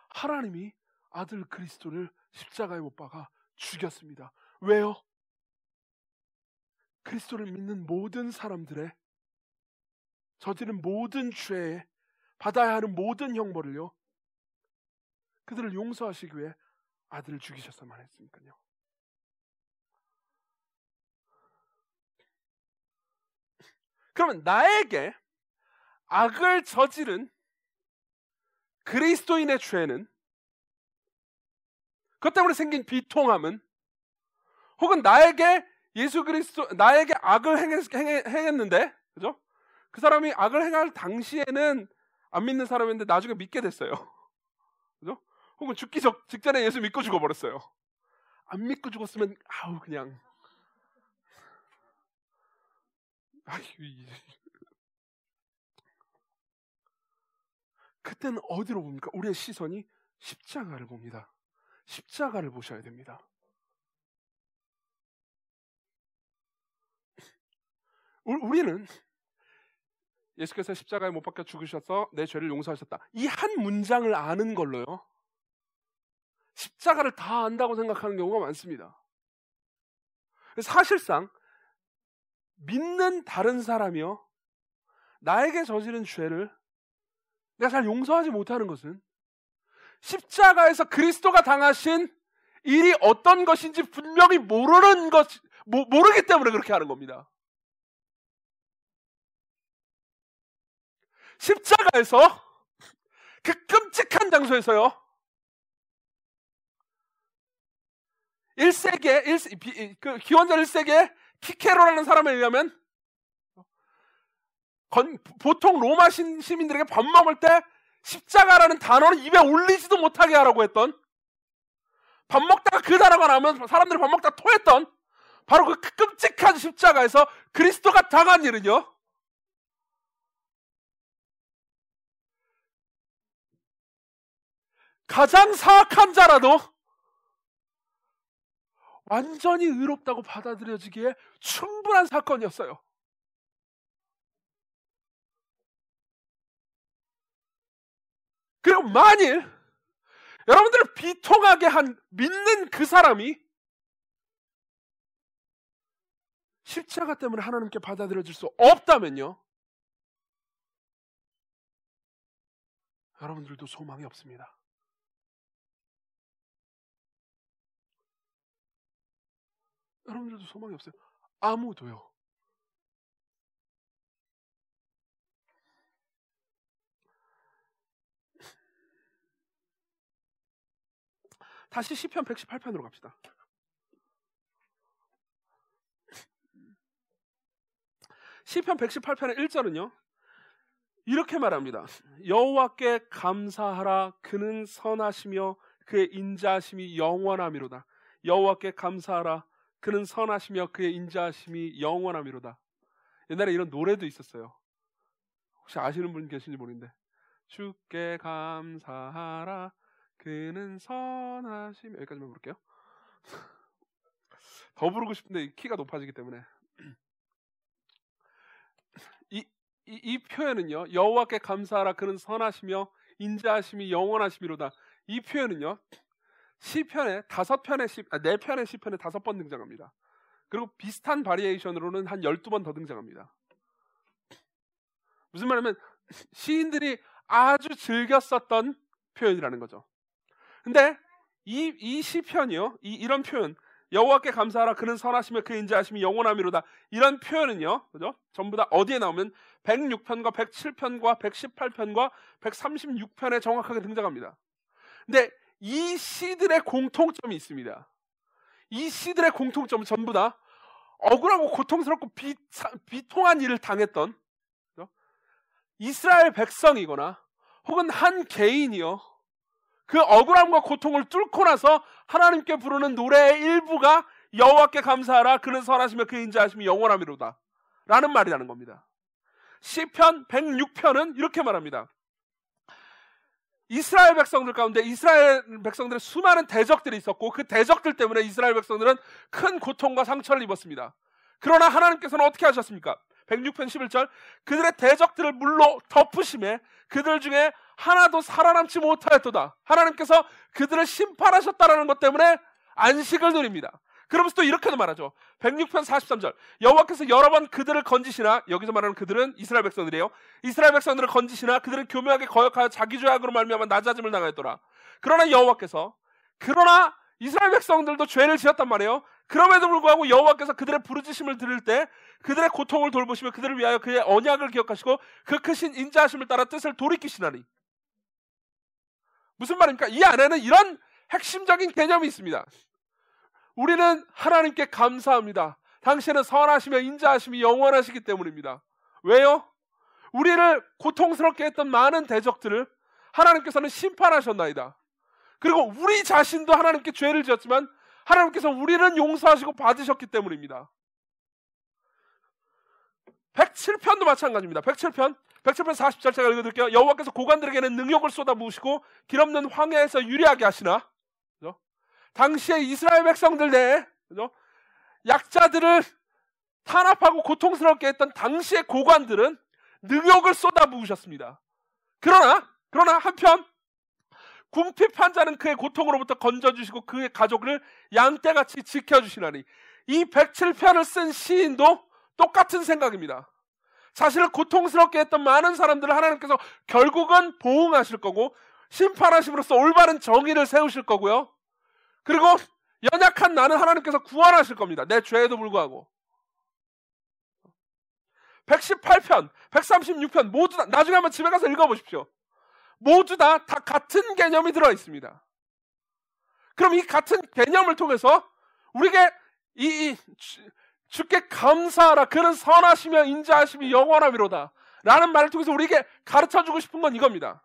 하나님이 아들 그리스도를 십자가에 못 박아 죽였습니다. 왜요? 그리스도를 믿는 모든 사람들의 저지른 모든 죄에 받아야 하는 모든 형벌을요, 그들을 용서하시기 위해 아들을 죽이셨어만 했으니까요. 그러면 나에게 악을 저지른 그리스도인의 죄는, 그것 때문에 생긴 비통함은, 혹은 나에게 악을 행했는데, 그죠? 그 사람이 악을 행할 당시에는 안 믿는 사람인데 나중에 믿게 됐어요. 그죠? 혹은 죽기 직전에 예수 믿고 죽어버렸어요. 안 믿고 죽었으면 그냥 그때는 어디로 봅니까? 우리의 시선이 십자가를 봅니다. 십자가를 보셔야 됩니다. 우리는 예수께서 십자가에 못 박혀 죽으셔서 내 죄를 용서하셨다, 이 한 문장을 아는 걸로요, 십자가를 다 안다고 생각하는 경우가 많습니다. 사실상 믿는 다른 사람이요, 나에게 저지른 죄를 내가 잘 용서하지 못하는 것은 십자가에서 그리스도가 당하신 일이 어떤 것인지 분명히 모르기 때문에 그렇게 하는 겁니다. 십자가에서, 그 끔찍한 장소에서요, 1세기에 기원전 1세기에 키케로라는 사람에 의하면 보통 로마 시민들에게 밥 먹을 때 십자가라는 단어는 입에 올리지도 못하게 하라고 했던, 밥 먹다가 그 단어가 나오면 사람들이 밥 먹다가 토했던 바로 그 끔찍한 십자가에서 그리스도가 당한 일은요, 가장 사악한 자라도 완전히 의롭다고 받아들여지기에 충분한 사건이었어요. 그리고 만일 여러분들을 비통하게 한 믿는 그 사람이 십자가 때문에 하나님께 받아들여질 수 없다면요, 여러분들도 소망이 없습니다. 여러분들도 소망이 없어요. 아무도요. 다시 시편 118편으로 갑시다. 시편 118편의 1절은요 이렇게 말합니다. 여호와께 감사하라. 그는 선하시며 그의 인자하심이 영원하미로다. 여호와께 감사하라. 그는 선하시며 그의 인자하심이 영원하미로다. 옛날에 이런 노래도 있었어요. 혹시 아시는 분 계신지 모르는데, 주께 감사하라. 그는 선하시며, 여기까지만 부를게요. 더 부르고 싶은데 키가 높아지기 때문에. 이 표현은요, 여호와께 감사하라. 그는 선하시며 인자하심이 영원하시미로다. 이 표현은요, 시편의 4편의 시편에 5번 등장합니다. 그리고 비슷한 바리에이션으로는 한 12번 더 등장합니다. 무슨 말이냐면 시인들이 아주 즐겨 썼던 표현이라는 거죠. 근데 이 시편이요, 이런 표현, 여호와께 감사하라. 그는 선하시며 그의 인자하심이 영원하미로다. 이런 표현은요, 그죠? 전부 다 어디에 나오면 106편과 107편과 118편과 136편에 정확하게 등장합니다. 근데 이 시들의 공통점이 있습니다. 이 시들의 공통점은 전부 다 억울하고 고통스럽고 비통한 일을 당했던, 그죠? 이스라엘 백성이거나 혹은 한 개인이요, 그 억울함과 고통을 뚫고 나서 하나님께 부르는 노래의 일부가 여호와께 감사하라. 그는 선하시며 그의 인자하심이 영원하미로다 라는 말이라는 겁니다. 시편 106편은 이렇게 말합니다. 이스라엘 백성들 가운데 이스라엘 백성들의 수많은 대적들이 있었고 그 대적들 때문에 이스라엘 백성들은 큰 고통과 상처를 입었습니다. 그러나 하나님께서는 어떻게 하셨습니까? 106편 11절, 그들의 대적들을 물로 덮으심에 그들 중에 하나도 살아남지 못하였도다. 하나님께서 그들을 심판하셨다라는 것 때문에 안식을 누립니다. 그러면서 또 이렇게도 말하죠. 106편 43절, 여호와께서 여러 번 그들을 건지시나, 여기서 말하는 그들은 이스라엘 백성들이에요. 이스라엘 백성들을 건지시나 그들은 교묘하게 거역하여 자기 죄악으로 말미암아 낮아짐을 당하였더라. 그러나 이스라엘 백성들도 죄를 지었단 말이에요. 그럼에도 불구하고 여호와께서 그들의 부르짖음을 들을 때 그들의 고통을 돌보시며 그들을 위하여 그의 언약을 기억하시고 그 크신 인자하심을 따라 뜻을 돌이키시나니. 무슨 말입니까? 이 안에는 이런 핵심적인 개념이 있습니다. 우리는 하나님께 감사합니다. 당신은 선하시며 인자하심이 영원하시기 때문입니다. 왜요? 우리를 고통스럽게 했던 많은 대적들을 하나님께서는 심판하셨나이다. 그리고 우리 자신도 하나님께 죄를 지었지만 하나님께서 우리는 용서하시고 받으셨기 때문입니다. 107편도 마찬가지입니다. 107편 40절 제가 읽어드릴게요. 여호와께서 고관들에게는 능욕을 쏟아부으시고 길없는 황야에서 유리하게 하시나, 그죠? 당시에 이스라엘 백성들 내에, 그죠? 약자들을 탄압하고 고통스럽게 했던 당시의 고관들은 능욕을 쏟아부으셨습니다. 그러나 한편 궁핍한 자는 그의 고통으로부터 건져주시고 그의 가족을 양떼같이 지켜주시나니. 이 107편을 쓴 시인도 똑같은 생각입니다. 자신을 고통스럽게 했던 많은 사람들을 하나님께서 결국은 보응하실 거고 심판하심으로써 올바른 정의를 세우실 거고요. 그리고 연약한 나는 하나님께서 구원하실 겁니다. 내 죄에도 불구하고. 118편, 136편 모두 다 나중에 한번 집에 가서 읽어보십시오. 모두 다 같은 개념이 들어있습니다. 그럼 이 같은 개념을 통해서 우리에게 주께 감사하라. 그는 선하시며 인자하심이 영원하미로다 라는 말을 통해서 우리에게 가르쳐주고 싶은 건 이겁니다.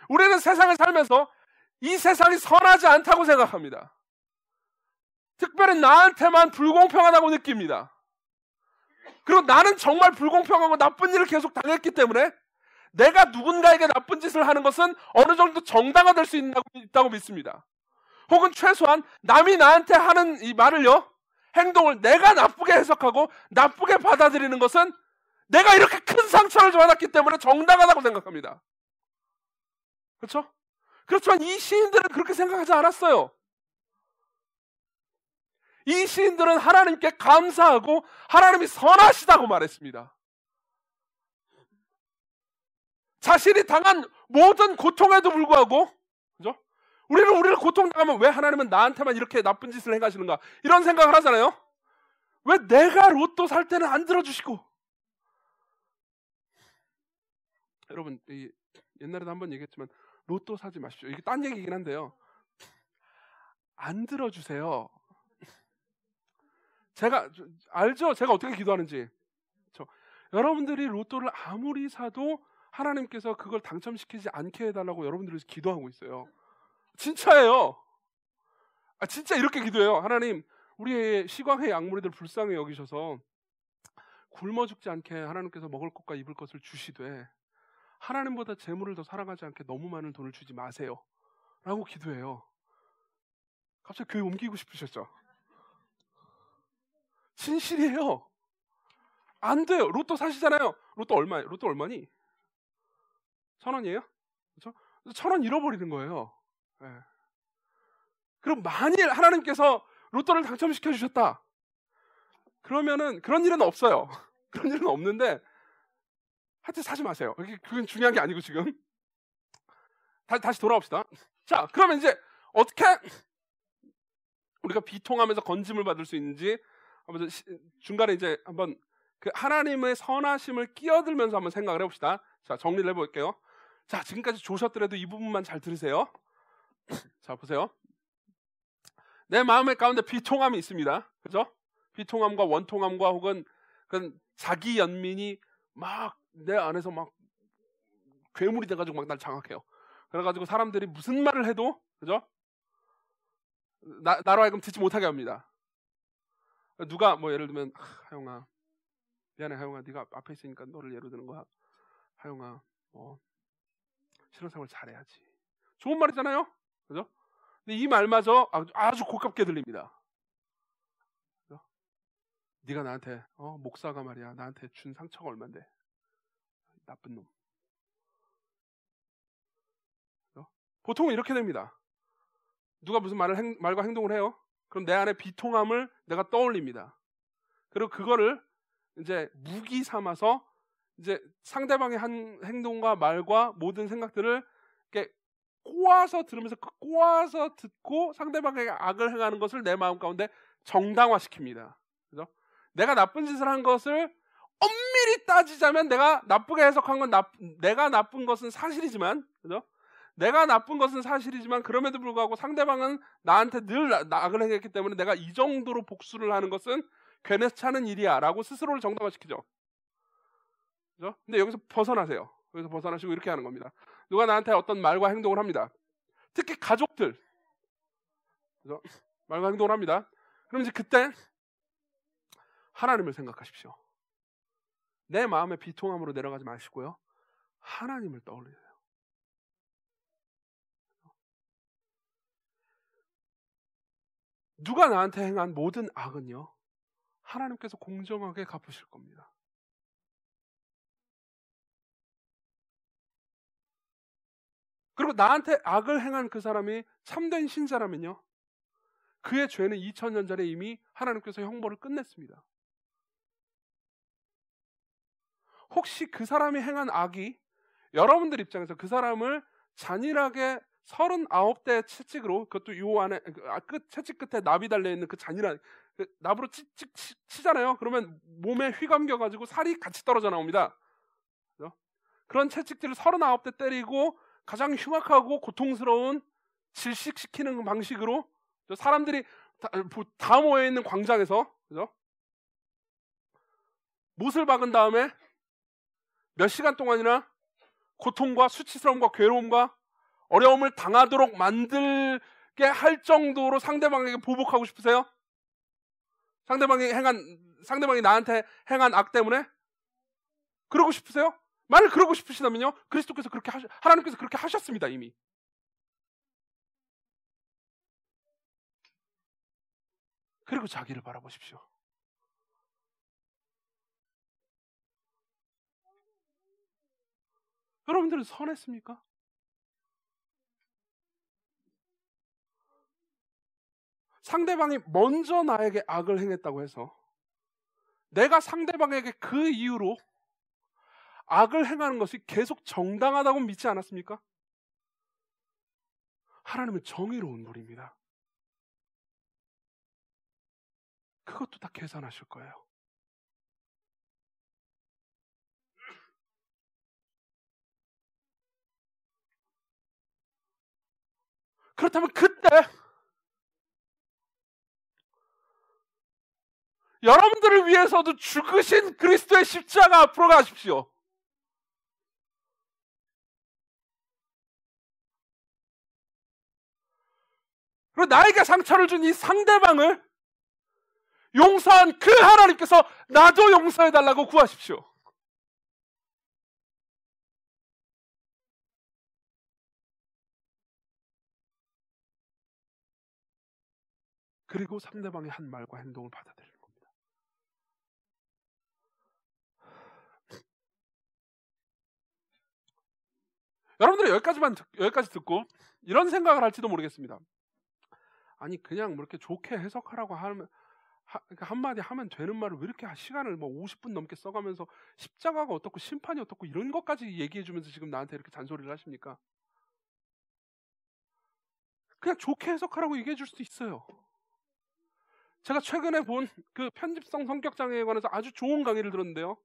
우리는 세상을 살면서 이 세상이 선하지 않다고 생각합니다. 특별히 나한테만 불공평하다고 느낍니다. 그리고 나는 정말 불공평하고 나쁜 일을 계속 당했기 때문에 내가 누군가에게 나쁜 짓을 하는 것은 어느 정도 정당화 될 수 있다고 믿습니다. 혹은 최소한 남이 나한테 하는 이 말을요, 행동을 내가 나쁘게 해석하고 나쁘게 받아들이는 것은 내가 이렇게 큰 상처를 받았기 때문에 정당하다고 생각합니다. 그렇죠? 그렇지만 이 시인들은 그렇게 생각하지 않았어요. 이 시인들은 하나님께 감사하고 하나님이 선하시다고 말했습니다. 자신이 당한 모든 고통에도 불구하고, 그죠? 우리를 고통당하면 왜 하나님은 나한테만 이렇게 나쁜 짓을 해가시는가, 이런 생각을 하잖아요. 왜 내가 로또 살 때는 안 들어주시고. 여러분, 옛날에도 한번 얘기했지만 로또 사지 마십시오. 이게 딴 얘기긴 한데요, 안 들어주세요. 제가 알죠? 제가 어떻게 기도하는지. 여러분들이 로또를 아무리 사도 하나님께서 그걸 당첨시키지 않게 해달라고 여러분들이 기도하고 있어요. 진짜예요. 진짜 이렇게 기도해요. 하나님, 우리의 시광의 약물이들 불쌍히 여기셔서 굶어 죽지 않게 하나님께서 먹을 것과 입을 것을 주시되 하나님보다 재물을 더 사랑하지 않게 너무 많은 돈을 주지 마세요 라고 기도해요. 갑자기 교회 옮기고 싶으셨죠? 진실이에요. 안 돼요. 로또 사시잖아요. 로또 얼마예요? 로또 얼마니? 1,000원이에요? 그렇죠? 1,000원 잃어버리는 거예요. 네. 그럼 만일 하나님께서 로또를 당첨시켜 주셨다. 그러면은 그런 일은 없어요. 그런 일은 없는데 하여튼 사지 마세요. 그건 중요한 게 아니고 지금 다시 돌아옵시다. 자, 그러면 이제 어떻게 우리가 비통하면서 건짐을 받을 수 있는지 한번 중간에 이제 한번 그 하나님의 선하심을 끼어들면서 한번 생각을 해봅시다. 자, 정리를 해볼게요. 자, 지금까지 조셨더라도 이 부분만 잘 들으세요. 자, 보세요. 내 마음의 가운데 비통함이 있습니다. 그죠? 비통함과 원통함과 혹은 그런 자기 연민이 막 내 안에서 막 괴물이 돼가지고 막 날 장악해요. 그래가지고 사람들이 무슨 말을 해도, 그죠? 나로 하여금 듣지 못하게 합니다. 누가 뭐 예를 들면 하영아, 미안해 하영아, 네가 앞에 있으니까 너를 예로 드는 거야. 하영아, 신앙생활 잘해야지. 좋은 말이잖아요, 그죠? 근데 이 말마저 아주 고깝게 들립니다. 그죠? 네가 나한테 목사가 말이야 나한테 준 상처가 얼만데, 나쁜 놈. 그죠? 보통은 이렇게 됩니다. 누가 무슨 말과 행동을 해요? 그럼 내 안에 비통함을 내가 떠올립니다. 그리고 그거를 이제 무기 삼아서 이제 상대방의 한 행동과 말과 모든 생각들을 이렇게 꼬아서 들으면서 꼬아서 듣고 상대방에게 악을 행하는 것을 내 마음 가운데 정당화시킵니다. 그죠? 내가 나쁜 짓을 한 것을 엄밀히 따지자면 내가 나쁘게 해석한 건 내가 나쁜 것은 사실이지만, 그죠? 내가 나쁜 것은 사실이지만 그럼에도 불구하고 상대방은 나한테 늘 악을 행했기 때문에 내가 이 정도로 복수를 하는 것은 괜찮은 일이야 라고 스스로를 정당화시키죠. 그죠? 근데 여기서 벗어나세요. 여기서 벗어나시고 이렇게 하는 겁니다. 누가 나한테 어떤 말과 행동을 합니다. 특히 가족들, 그죠? 말과 행동을 합니다. 그럼 이제 그때 하나님을 생각하십시오. 내 마음의 비통함으로 내려가지 마시고요, 하나님을 떠올리세요. 누가 나한테 행한 모든 악은요, 하나님께서 공정하게 갚으실 겁니다. 그리고 나한테 악을 행한 그 사람이 참된 신자라면요, 그의 죄는 2000년 전에 이미 하나님께서 형벌을 끝냈습니다. 혹시 그 사람이 행한 악이 여러분들 입장에서 그 사람을 잔인하게 39대 채찍으로, 그것도 요 안에 채찍 끝에 납이 달려있는 그 잔인한 납으로 찍찍 치잖아요. 그러면 몸에 휘감겨가지고 살이 같이 떨어져 나옵니다. 그죠? 그런 채찍질을 39대 때리고 가장 흉악하고 고통스러운 질식시키는 방식으로 사람들이 다 모여있는 광장에서, 그죠? 못을 박은 다음에 몇 시간 동안이나 고통과 수치스러움과 괴로움과 어려움을 당하도록 만들게 할 정도로 상대방에게 보복하고 싶으세요? 상대방이 나한테 행한 악 때문에 그러고 싶으세요? 만약 그러고 싶으시다면요, 그리스도께서 하나님께서 그렇게 하셨습니다, 이미. 그리고 자기를 바라보십시오. 여러분들은 선했습니까? 상대방이 먼저 나에게 악을 행했다고 해서 내가 상대방에게 그 이유로 악을 행하는 것이 계속 정당하다고 믿지 않았습니까? 하나님은 정의로운 분입니다. 그것도 다 계산하실 거예요. 그렇다면 그때 여러분들을 위해서도 죽으신 그리스도의 십자가 앞으로 가십시오. 그리고 나에게 상처를 준 이 상대방을 용서한 그 하나님께서 나도 용서해달라고 구하십시오. 그리고 상대방의 한 말과 행동을 받아들이는 겁니다. 여러분들이 여기까지 듣고 이런 생각을 할지도 모르겠습니다. 아니 그냥 뭐 이렇게 좋게 해석하라고 하면 그러니까 한마디 하면 되는 말을 왜 이렇게 시간을 뭐 50분 넘게 써가면서 십자가가 어떻고 심판이 어떻고 이런 것까지 얘기해주면서 지금 나한테 이렇게 잔소리를 하십니까? 그냥 좋게 해석하라고 얘기해줄 수도 있어요. 제가 최근에 본 그 편집성 성격장애에 관해서 아주 좋은 강의를 들었는데요.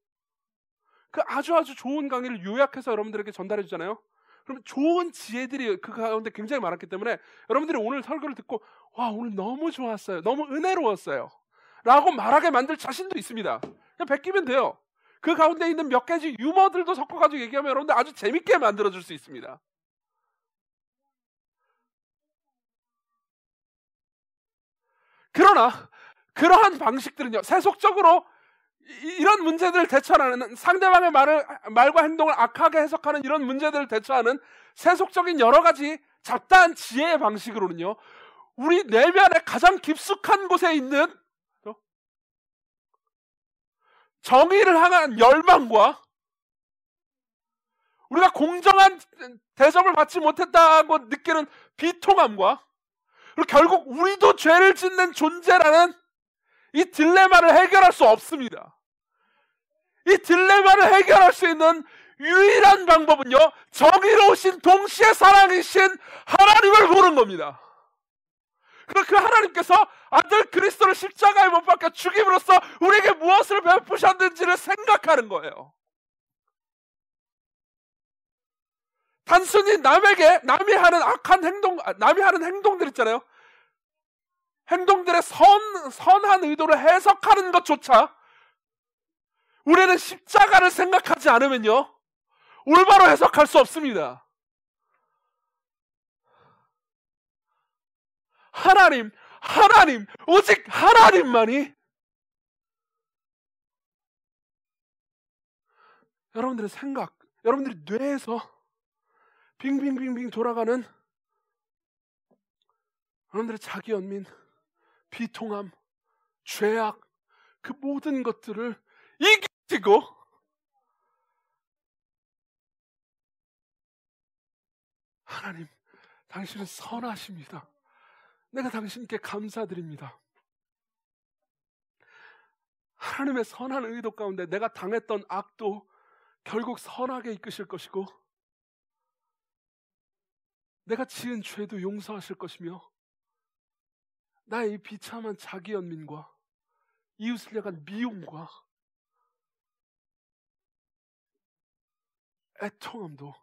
그 아주 좋은 강의를 요약해서 여러분들에게 전달해 주잖아요. 그럼 좋은 지혜들이 그 가운데 굉장히 많았기 때문에 여러분들이 오늘 설교를 듣고 와 오늘 너무 좋았어요. 너무 은혜로웠어요. 라고 말하게 만들 자신도 있습니다. 그냥 베끼면 돼요. 그 가운데 있는 몇 가지 유머들도 섞어가지고 얘기하면 여러분들 아주 재밌게 만들어줄 수 있습니다. 그러나 그러한 방식들은요, 세속적으로 이런 문제들을 대처하는, 상대방의 말과 행동을 악하게 해석하는 이런 문제들을 대처하는 세속적인 여러 가지 잡다한 지혜의 방식으로는요, 우리 내면의 가장 깊숙한 곳에 있는 정의를 향한 열망과 우리가 공정한 대접을 받지 못했다고 느끼는 비통함과 그리고 결국 우리도 죄를 짓는 존재라는 이 딜레마를 해결할 수 없습니다. 이 딜레마를 해결할 수 있는 유일한 방법은요, 정의로우신 동시에 사랑이신 하나님을 보는 겁니다. 그 하나님께서 아들 그리스도를 십자가에 못 박혀 죽임으로써 우리에게 무엇을 베푸셨는지를 생각하는 거예요. 단순히 남이 하는 악한 행동, 남이 하는 행동들 있잖아요. 행동들의 선한 의도를 해석하는 것조차 우리는 십자가를 생각하지 않으면요, 올바로 해석할 수 없습니다. 하나님, 오직 하나님만이 여러분들의 생각, 여러분들의 뇌에서 빙빙빙빙 돌아가는 여러분들의 자기 연민, 비통함, 죄악, 그 모든 것들을 이기고 하나님, 당신은 선하십니다. 내가 당신께 감사드립니다. 하나님의 선한 의도 가운데 내가 당했던 악도 결국 선하게 이끄실 것이고 내가 지은 죄도 용서하실 것이며 나의 이 비참한 자기 연민과 이웃을 향한 미움과 애통함도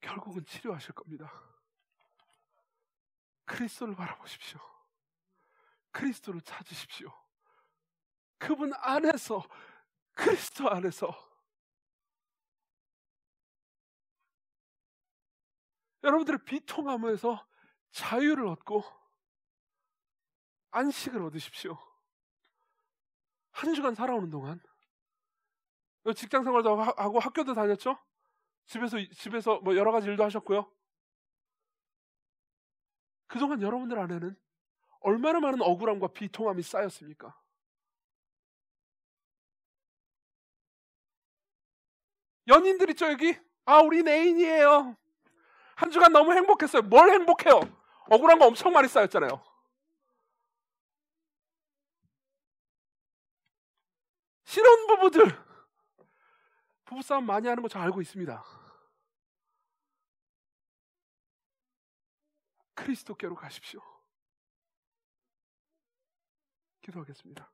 결국은 치료하실 겁니다. 그리스도를 바라보십시오. 그리스도를 찾으십시오. 그분 안에서, 그리스도 안에서 여러분들의 비통함에서 자유를 얻고 안식을 얻으십시오. 한 주간 살아오는 동안 직장 생활도 하고 학교도 다녔죠? 집에서 뭐 여러 가지 일도 하셨고요. 그동안 여러분들 안에는 얼마나 많은 억울함과 비통함이 쌓였습니까? 연인들 있죠, 여기? 아, 우린 애인이에요. 한 주간 너무 행복했어요. 뭘 행복해요? 억울한 거 엄청 많이 쌓였잖아요. 신혼부부들 부부싸움 많이 하는 거 저 알고 있습니다. 그리스도께로 가십시오. 기도하겠습니다.